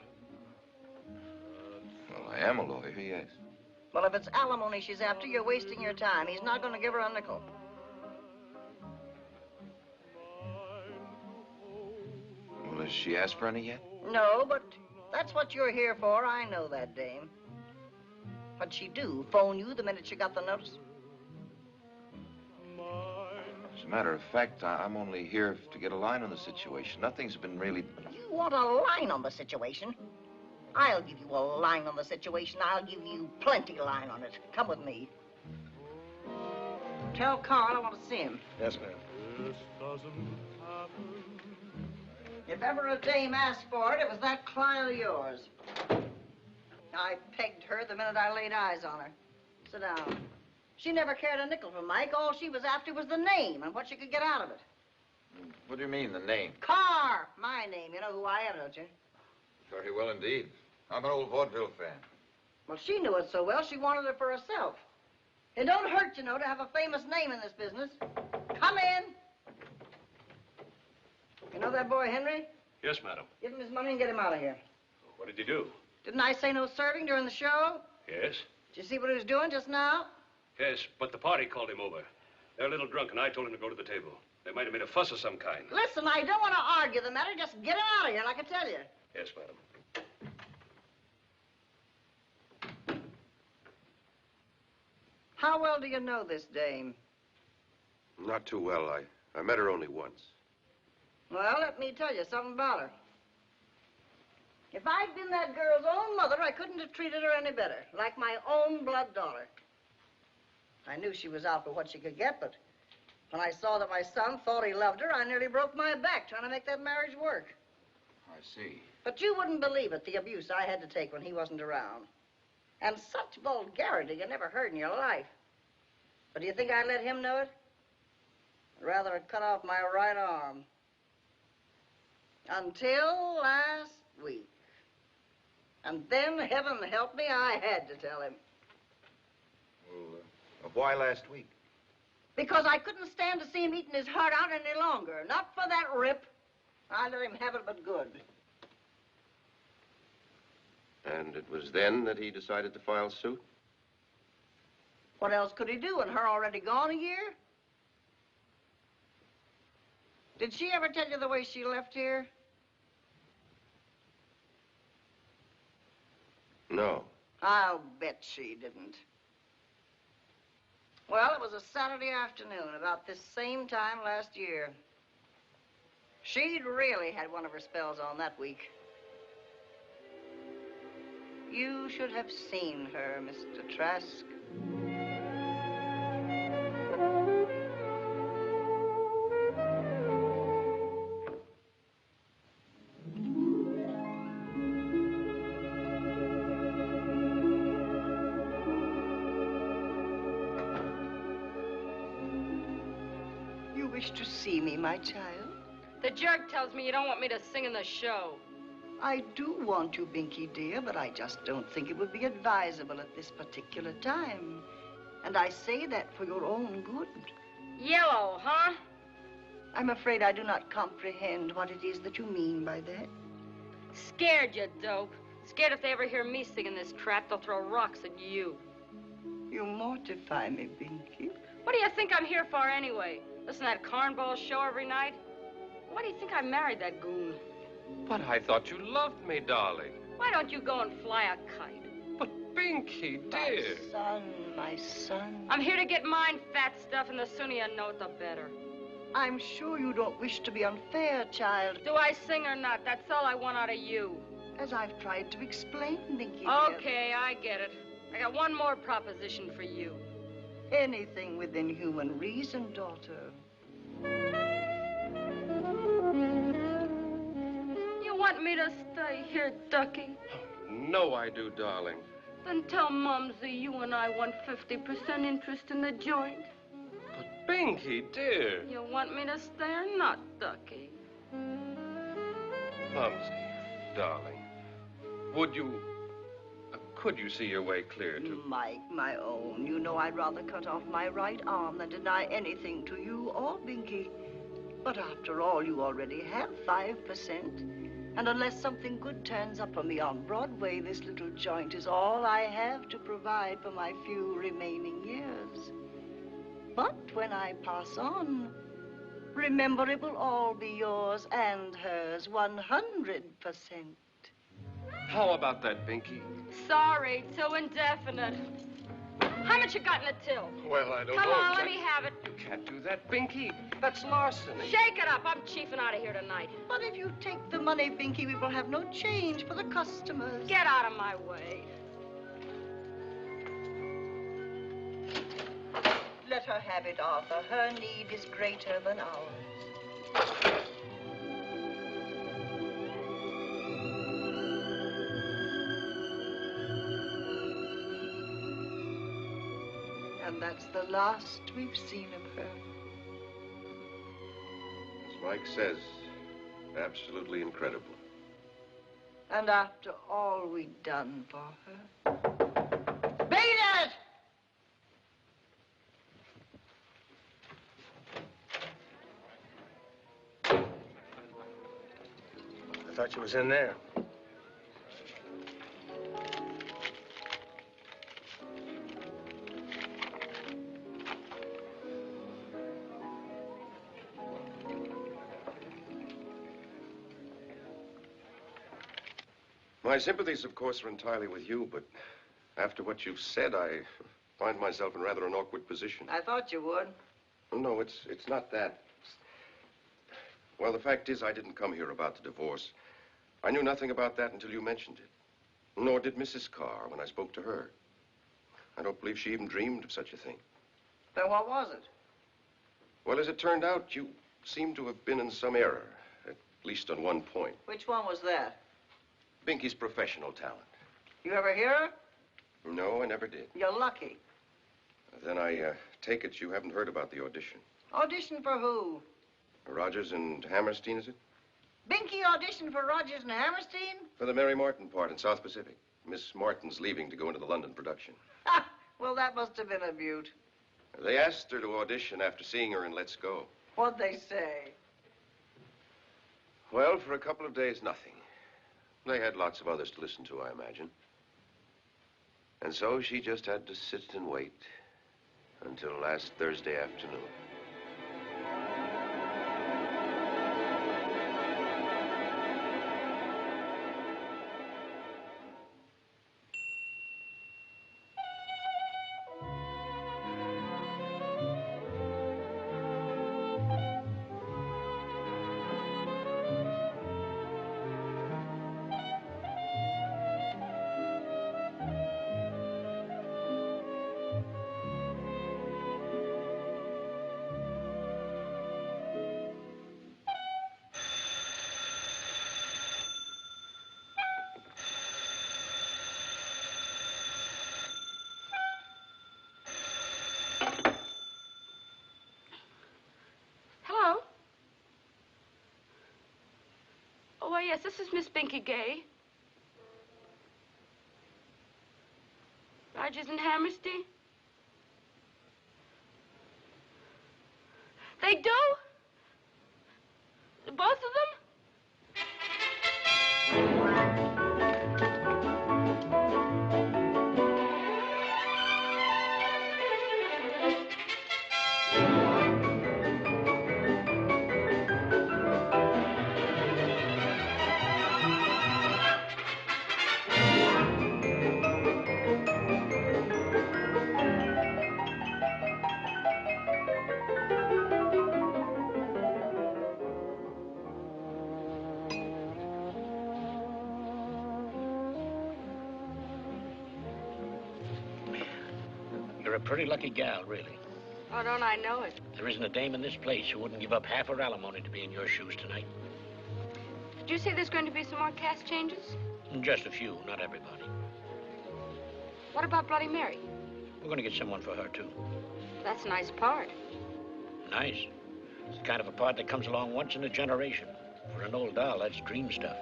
Well, I am a lawyer, yes. Well, if it's alimony she's after, you're wasting your time. He's not going to give her a nickel. Well, has she asked for any yet? No, but that's what you're here for. I know that, dame. What'd she do? Phone you the minute she got the notice? As a matter of fact, I'm only here to get a line on the situation. Nothing's been really... You want a line on the situation? I'll give you a line on the situation. I'll give you plenty line on it. Come with me. Tell Carl I want to see him. Yes, ma'am. This doesn't happen. If ever a dame asked for it, it was that client of yours. I pegged her the minute I laid eyes on her. Sit down. She never cared a nickel for Mike. All she was after was the name and what she could get out of it. What do you mean, the name? Carr, my name. You know who I am, don't you? Very well indeed. I'm an old vaudeville fan. Well, she knew it so well, she wanted it for herself. It don't hurt, you know, to have a famous name in this business. Come in. You know that boy, Henry? Yes, madam. Give him his money and get him out of here. What did you do? Didn't I say no serving during the show? Yes. Did you see what he was doing just now? Yes, but the party called him over. They're a little drunk, and I told him to go to the table. They might have made a fuss of some kind. Listen, I don't want to argue the matter. Just get him out of here, like I tell you. Yes, madam. How well do you know this dame? Not too well. I met her only once. Well, let me tell you something about her. If I'd been that girl's own mother, I couldn't have treated her any better. Like my own blood daughter. I knew she was out for what she could get, but when I saw that my son thought he loved her, I nearly broke my back trying to make that marriage work. I see. But you wouldn't believe it, the abuse I had to take when he wasn't around. And such vulgarity you never heard in your life. But do you think I'd let him know it? I'd rather have cut off my right arm. Until last week. And then, heaven help me, I had to tell him. Well, why last week? Because I couldn't stand to see him eating his heart out any longer. Not for that rip. I let him have it but good. And it was then that he decided to file suit? What else could he do, and her already gone a year? Did she ever tell you the way she left here? No. I'll bet she didn't. Well, it was a Saturday afternoon, about this same time last year. She'd really had one of her spells on that week. You should have seen her, Mr. Trask. You wish to see me, my child? The jerk tells me you don't want me to sing in the show. I do want you, Binky, dear, but I just don't think it would be advisable at this particular time. And I say that for your own good. Yellow, huh? I'm afraid I do not comprehend what it is that you mean by that. Scared, you dope. Scared if they ever hear me singing this crap, they'll throw rocks at you. You mortify me, Binky. What do you think I'm here for anyway? Listen to that cornball show every night? Why do you think I married that goon? But I thought you loved me, darling. Why don't you go and fly a kite? But Binky, dear. My son. I'm here to get mine, fat stuff, and the sooner you know it, the better. I'm sure you don't wish to be unfair, child. Do I sing or not? That's all I want out of you. As I've tried to explain, Binky. Okay, I get it. I got one more proposition for you. Anything within human reason, daughter. You want me to stay here, Ducky? No, I do, darling. Then tell Mumsy you and I want 50% interest in the joint. But Binky, dear. You want me to stay or not, Ducky? Mumsy, darling, could you see your way clear to... Mike, my own, you know I'd rather cut off my right arm than deny anything to you or Binky. But after all, you already have 5%. And unless something good turns up for me on Broadway, this little joint is all I have to provide for my few remaining years. But when I pass on, remember it will all be yours and hers 100%. How about that, Binky? Sorry, too indefinite. How much you got in the till? Well, I don't know. Come on, let me have it. You can't do that, Binky. That's larceny. Shake it up. I'm chiefing out of here tonight. But if you take the money, Binky, we will have no change for the customers. Get out of my way. Let her have it, Arthur. Her need is greater than ours. And that's the last we've seen of her. As Mike says, absolutely incredible. And after all we'd done for her. Beat it! I thought you was in there. My sympathies, of course, are entirely with you, but after what you've said, I find myself in rather an awkward position. I thought you would. No, it's not that. Well, the fact is, I didn't come here about the divorce. I knew nothing about that until you mentioned it. Nor did Mrs. Carr when I spoke to her. I don't believe she even dreamed of such a thing. Then what was it? Well, as it turned out, you seem to have been in some error, at least on one point. Which one was that? Binky's professional talent. You ever hear her? No, I never did. You're lucky. Then I take it you haven't heard about the audition. Audition for who? Rogers and Hammerstein, is it? Binky auditioned for Rogers and Hammerstein? For the Mary Martin part in South Pacific. Miss Martin's leaving to go into the London production. Ha! Well, that must have been a beaut. They asked her to audition after seeing her in Let's Go. What'd they say? Well, for a couple of days, nothing. They had lots of others to listen to, I imagine. And so she just had to sit and wait until last Thursday afternoon. Oh, yes, this is Miss Binky Gay. Rogers and Hammerstein? They do? Both of them? You're a pretty lucky gal, really. Oh, don't I know it? There isn't a dame in this place who wouldn't give up half her alimony to be in your shoes tonight. Did you say there's going to be some more cast changes? Just a few, not everybody. What about Bloody Mary? We're going to get someone for her, too. That's a nice part. Nice. It's the kind of a part that comes along once in a generation. For an old doll, that's dream stuff.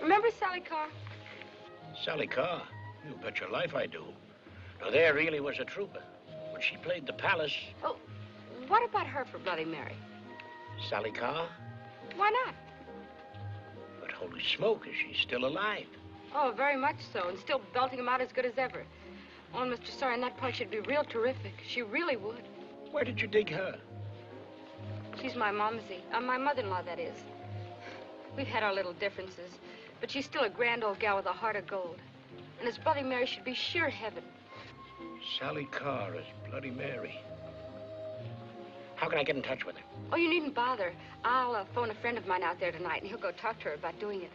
Remember Sally Carr? Sally Carr? You bet your life I do. Now, there really was a trooper. When she played the Palace... Oh, what about her for Bloody Mary? Sally Carr? Why not? But holy smoke, is she still alive? Oh, very much so, and still belting him out as good as ever. Oh, Mr. Sawyer, that part should be real terrific. She really would. Where did you dig her? She's my momsy. My mother-in-law, that is. We've had our little differences, but she's still a grand old gal with a heart of gold. And as Bloody Mary should be sheer heaven. Sally Carr as Bloody Mary. How can I get in touch with her? Oh, you needn't bother. I'll phone a friend of mine out there tonight, and he'll go talk to her about doing it.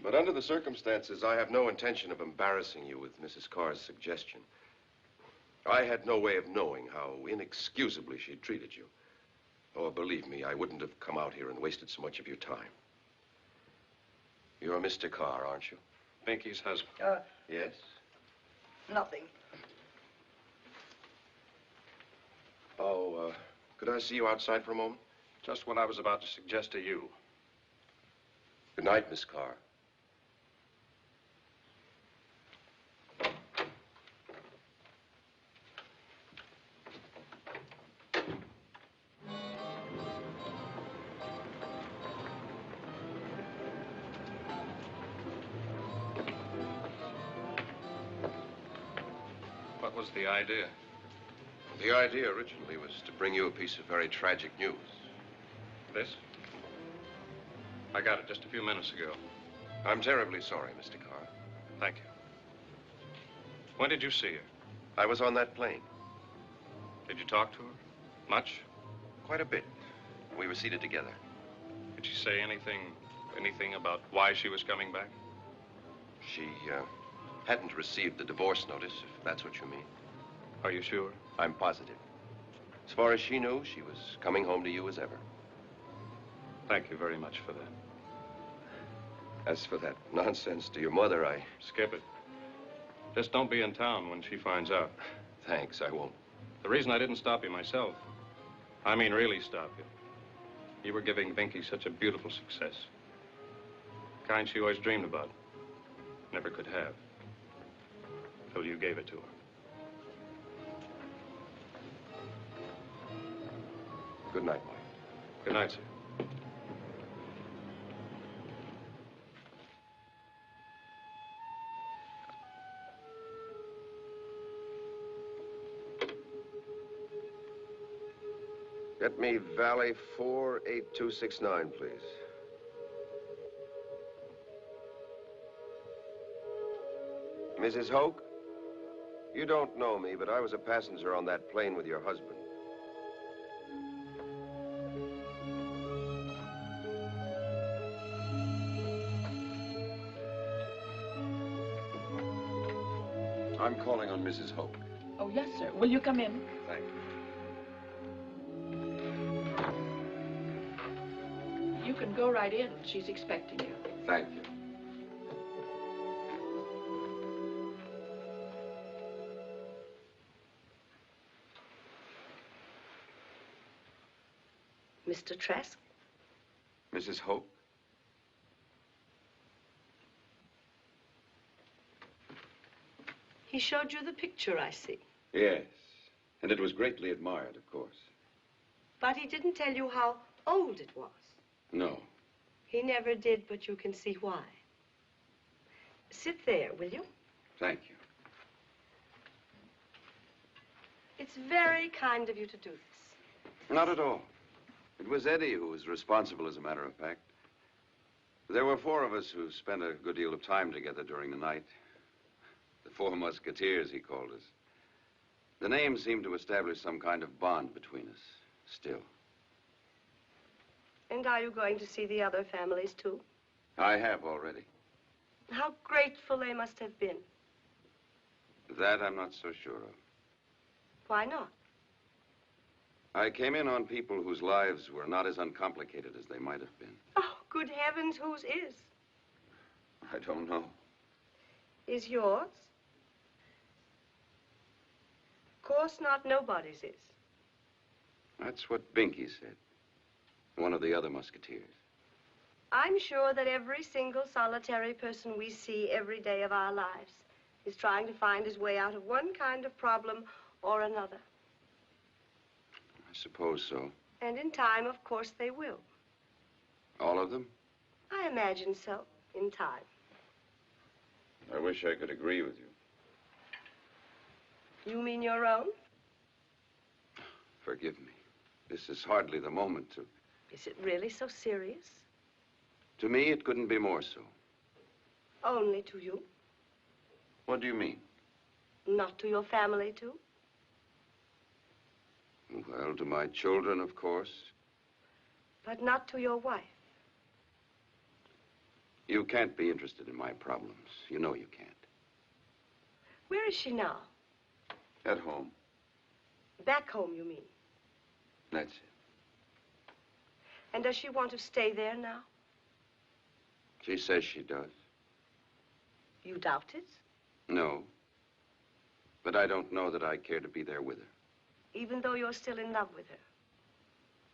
But under the circumstances, I have no intention of embarrassing you with Mrs. Carr's suggestion. I had no way of knowing how inexcusably she treated you. Oh, believe me, I wouldn't have come out here and wasted so much of your time. You're Mr. Carr, aren't you? Binky's husband. Yes? Nothing. Oh, could I see you outside for a moment? Just what I was about to suggest to you. Good night, Miss Carr. What was the idea? The idea originally was to bring you a piece of very tragic news. This? I got it just a few minutes ago. I'm terribly sorry, Mr. Carr. Thank you. When did you see her? I was on that plane. Did you talk to her? Much? Quite a bit. We were seated together. Did she say anything about why she was coming back? She, hadn't received the divorce notice, if that's what you mean. Are you sure? I'm positive. As far as she knew, she was coming home to you as ever. Thank you very much for that. As for that nonsense to your mother, I... Skip it. Just don't be in town when she finds out. Thanks, I won't. The reason I didn't stop you myself, I mean really stop you. You were giving Binky such a beautiful success. The kind she always dreamed about. Never could have. Till you gave it to her. Good night, Mike. Good night, sir. Get me Valley 48269, please. Mrs. Hoke, you don't know me, but I was a passenger on that plane with your husband. I'm calling on Mrs. Hoke. Oh, yes, sir. Will you come in? Thank you. You can go right in. She's expecting you. Thank you. Mr. Trask? Mrs. Hope? He showed you the picture, I see. Yes. And it was greatly admired, of course. But he didn't tell you how old it was. No. He never did, but you can see why. Sit there, will you? Thank you. It's very kind of you to do this. Not at all. It was Eddie who was responsible, as a matter of fact. There were 4 of us who spent a good deal of time together during the night. The 4 Musketeers, he called us. The name seemed to establish some kind of bond between us, still. And are you going to see the other families, too? I have already. How grateful they must have been. That I'm not so sure of. Why not? I came in on people whose lives were not as uncomplicated as they might have been. Oh, good heavens, whose is? I don't know. Is yours? Of course not, nobody's is. That's what Binky said. One of the other Musketeers. I'm sure that every single solitary person we see every day of our lives is trying to find his way out of one kind of problem or another. I suppose so. And in time, of course, they will. All of them? I imagine so, in time. I wish I could agree with you. You mean your own? Forgive me. This is hardly the moment to... Is it really so serious? To me, it couldn't be more so. Only to you? What do you mean? Not to your family, too? Well, to my children, of course. But not to your wife? You can't be interested in my problems. You know you can't. Where is she now? At home. Back home, you mean? That's it. And does she want to stay there now? She says she does. You doubt it? No. But I don't know that I care to be there with her. Even though you're still in love with her?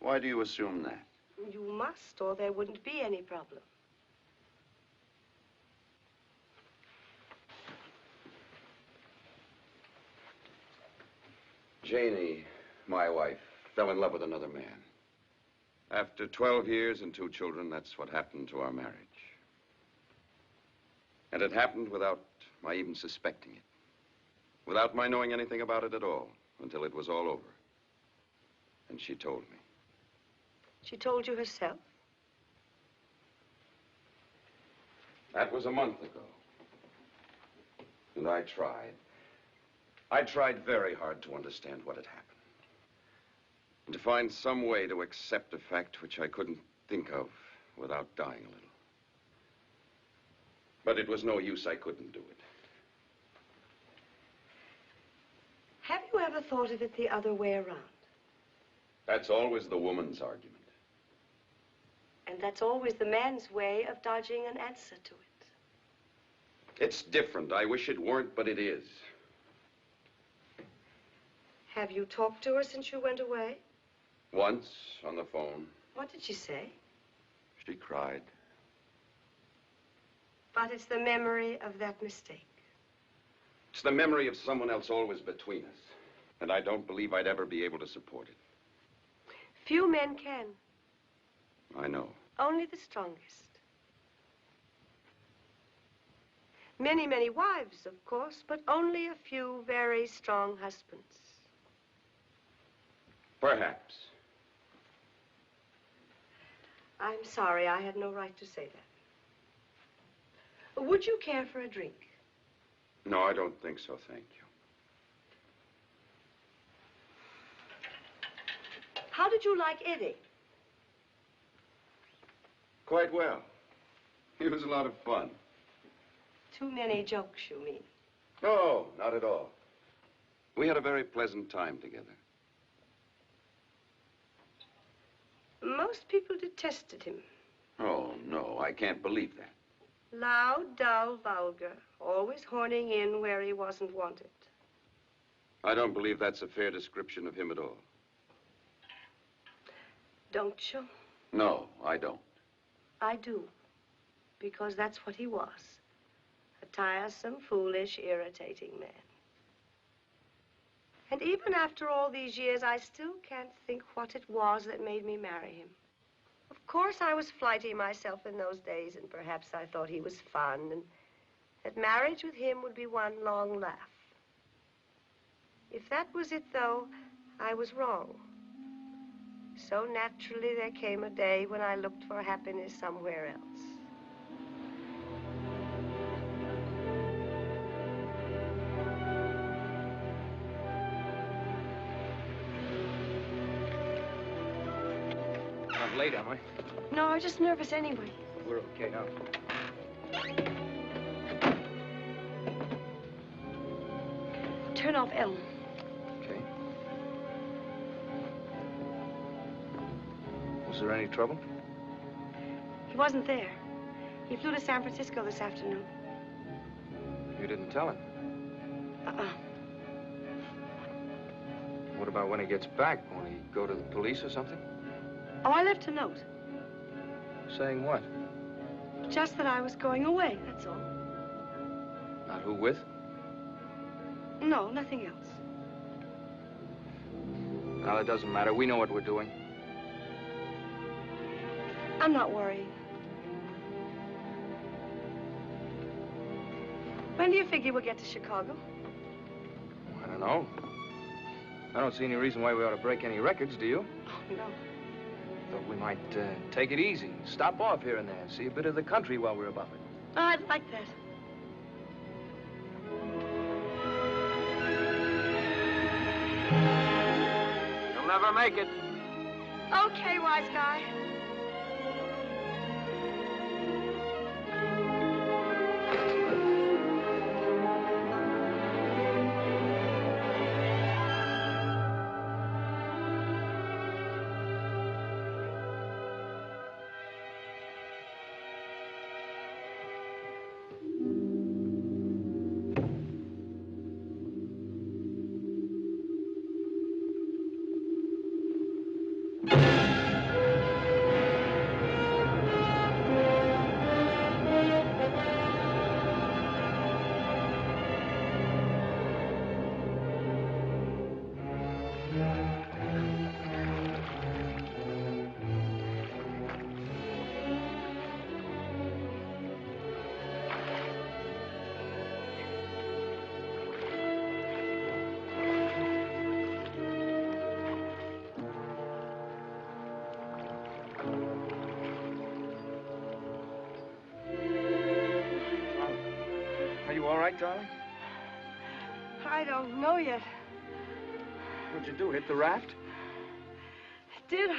Why do you assume that? You must, or there wouldn't be any problem. Janie, my wife, fell in love with another man. After 12 years and 2 children, that's what happened to our marriage. And it happened without my even suspecting it. Without my knowing anything about it at all, until it was all over. And she told me. She told you herself? That was a month ago. And I tried. I tried very hard to understand what had happened. And to find some way to accept a fact which I couldn't think of without dying a little. But it was no use. I couldn't do it. Have you ever thought of it the other way around? That's always the woman's argument. And that's always the man's way of dodging an answer to it. It's different. I wish it weren't, but it is. Have you talked to her since you went away? Once, on the phone. What did she say? She cried. But it's the memory of that mistake. It's the memory of someone else always between us. And I don't believe I'd ever be able to support it. Few men can. I know. Only the strongest. Many, many wives, of course, but only a few very strong husbands. Perhaps. I'm sorry, I had no right to say that. Would you care for a drink? No, I don't think so, thank you. How did you like Eddie? Quite well. He was a lot of fun. Too many jokes, you mean? No, not at all. We had a very pleasant time together. Most people detested him. Oh, no, I can't believe that. Loud, dull, vulgar, always horning in where he wasn't wanted. I don't believe that's a fair description of him at all. Don't you? No, I don't. I do. Because that's what he was. A tiresome, foolish, irritating man. And even after all these years, I still can't think what it was that made me marry him. Of course, I was flighty myself in those days, and perhaps I thought he was fun, and that marriage with him would be one long laugh. If that was it, though, I was wrong. So naturally, there came a day when I looked for happiness somewhere else. Not late, am I? No, I was just nervous anyway. We're okay now. Turn off Ellen. Okay. Was there any trouble? He wasn't there. He flew to San Francisco this afternoon. You didn't tell him. Uh-uh. What about when he gets back? Won't he go to the police or something? Oh, I left a note. Saying what? Just that I was going away, that's all. Not who with? No, nothing else. Well, it doesn't matter. We know what we're doing. I'm not worrying. When do you figure we'll get to Chicago? I don't know. I don't see any reason why we ought to break any records, do you? Oh, no. Thought we might take it easy. Stop off here and there. See a bit of the country while we're above it. Oh, I'd like that. You'll never make it. Okay, wise guy. Darling? I don't know yet. What'd you do, hit the raft? Did I?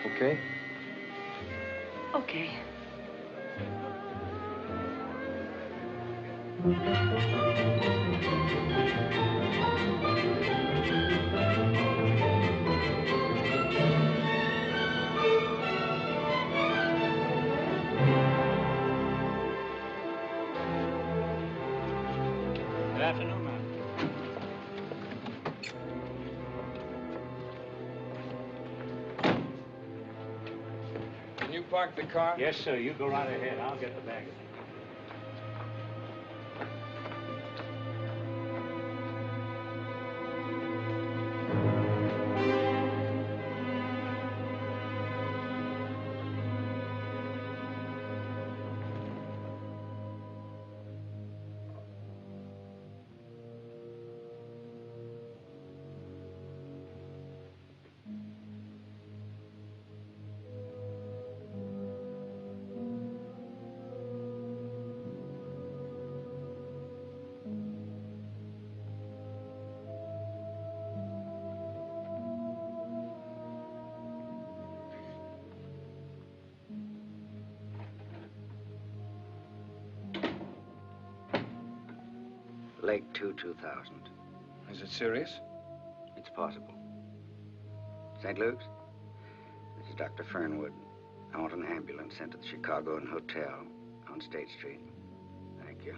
Okay. Okay. Good afternoon, ma'am. Can you park the car? Yes, sir. You go right ahead. I'll get the baggage. Lake 2000. Is it serious? It's possible. St. Luke's? This is Dr. Fernwood. I want an ambulance sent to the Chicago Inn Hotel on State Street. Thank you.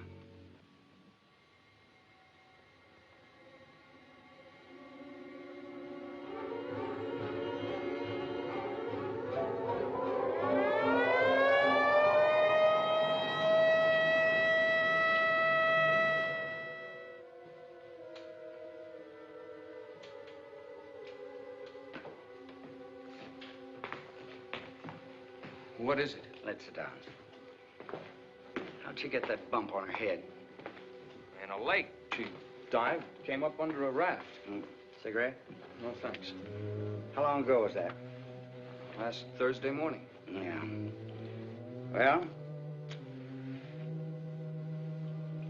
What is it? Let's sit down. How'd she get that bump on her head? In a lake. She dived, came up under a raft. Cigarette? No, thanks. How long ago was that? Last Thursday morning. Yeah. Well,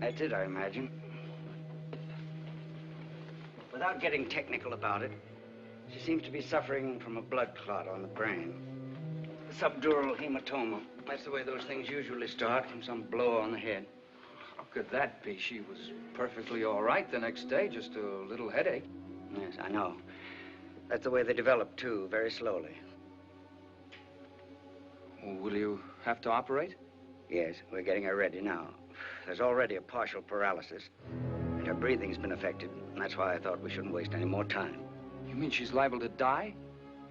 that's it, I imagine. Without getting technical about it, she seems to be suffering from a blood clot on the brain. Subdural hematoma. That's the way those things usually start, from some blow on the head. How could that be? She was perfectly all right the next day, just a little headache. Yes, I know. That's the way they develop, too, very slowly. Will you have to operate? Yes, we're getting her ready now. There's already a partial paralysis, and her breathing's been affected, and that's why I thought we shouldn't waste any more time. You mean she's liable to die?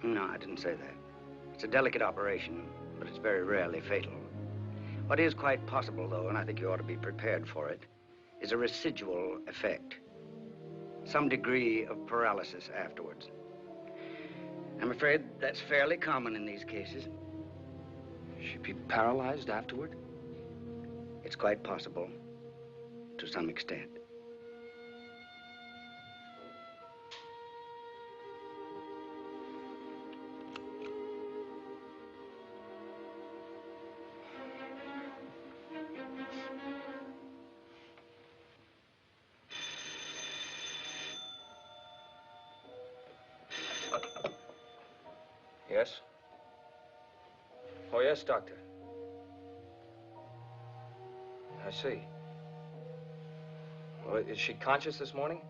No, I didn't say that. It's a delicate operation, but it's very rarely fatal. What is quite possible, though, and I think you ought to be prepared for it, is a residual effect. Some degree of paralysis afterwards. I'm afraid that's fairly common in these cases. She'd be paralyzed afterward? It's quite possible, to some extent. Yes? Oh, yes, Doctor. I see. Well, is she conscious this morning?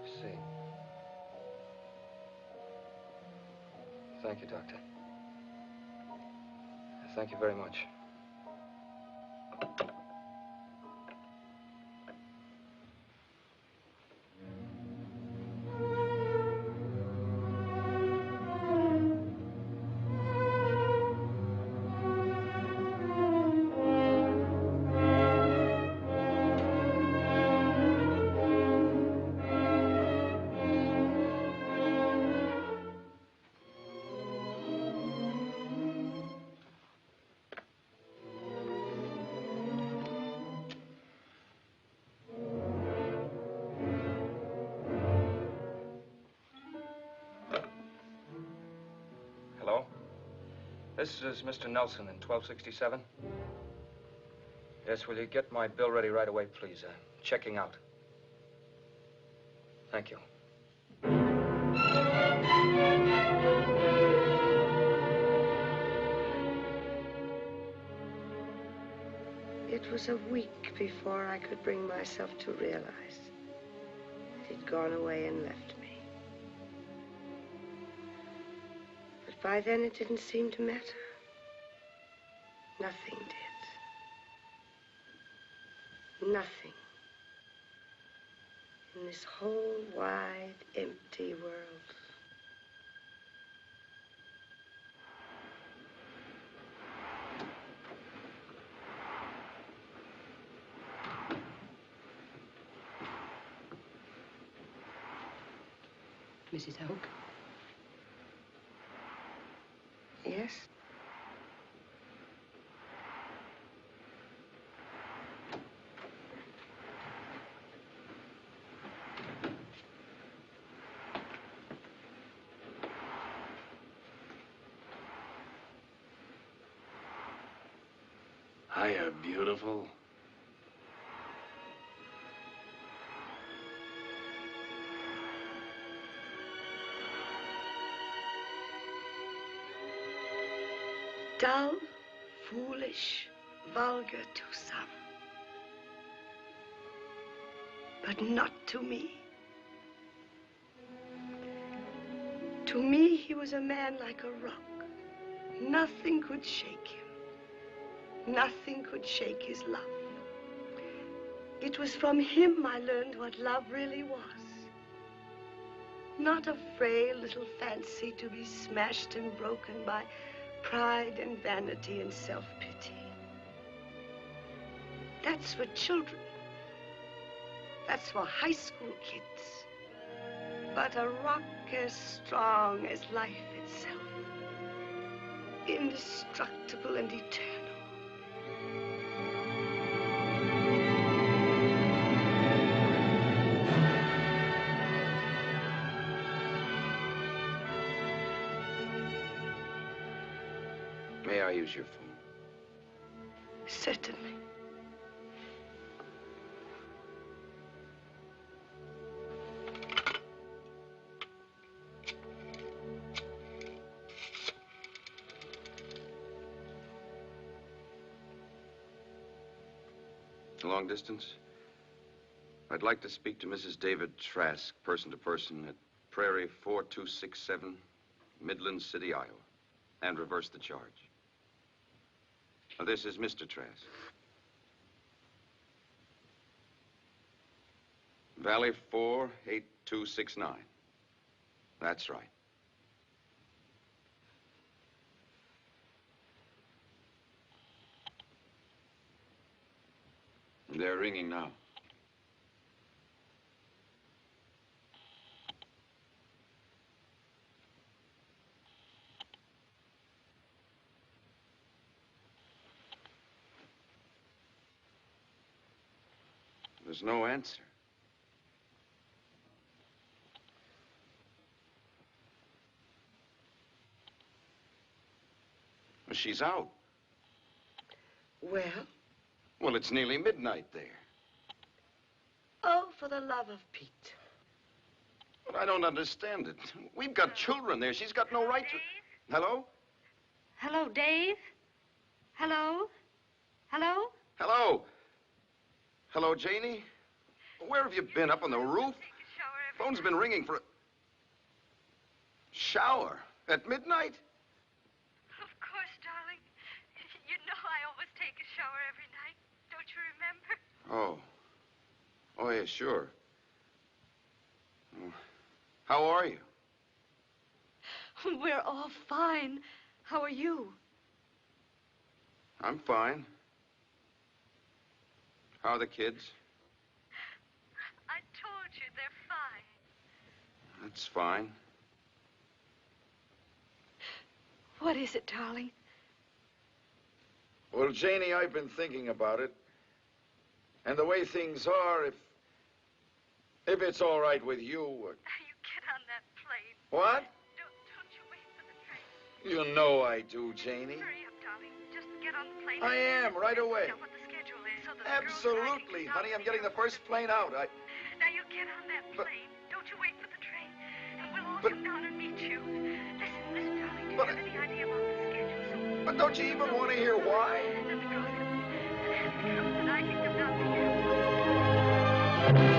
I see. Thank you, Doctor. Thank you very much. This is Mr. Nelson in 1267. Yes, will you get my bill ready right away, please? Checking out. Thank you. It was a week before I could bring myself to realize that he'd gone away and left me. But by then it didn't seem to matter. Nothing did. Nothing. In this whole wide, empty world. Mrs. Oak? Yes? Hiya, beautiful. Dull, foolish, vulgar to some. But not to me. To me, he was a man like a rock. Nothing could shake him. Nothing could shake his love. It was from him I learned what love really was. Not a frail little fancy to be smashed and broken by pride and vanity and self-pity. That's for children. That's for high school kids. but a rock as strong as life itself, indestructible and eternal. May I use your phone? Certainly. Long distance? I'd like to speak to Mrs. David Trask, person to person, at Prairie 4267, Midland City, Iowa, and reverse the charge. Now, this is Mr. Trask. Valley 48269. That's right. They're ringing now. There's no answer. Well, she's out. Well? Well, it's nearly midnight there. Oh, for the love of Pete. But I don't understand it. We've got children there. She's got no right to... Hello? Hello, Dave? Hello? Hello? Hello? Hello, Janie? Where have you been? Up on the roof? Phone's been ringing for a... Shower? At midnight? Of course, darling. You know I always take a shower every night. Don't you remember? Oh. Oh, yeah, sure. Oh. How are you? We're all fine. How are you? I'm fine. How are the kids? I told you they're fine. That's fine. What is it, darling? Well, Janie, I've been thinking about it. And the way things are, if it's all right with you... You get on that plane. What? Don't you wait for the train. You know I do, Janie. Hurry up, darling. Just get on the plane. I am, right away. What the schedule is so that Absolutely, honey. I'm getting the first plane out. Now you get on that plane. Don't you wait for the train. And we'll all come down and meet you. Listen, darling. Do you have any idea about the schedule? But don't you even want to hear why? Then the girls can... And I take them down to you.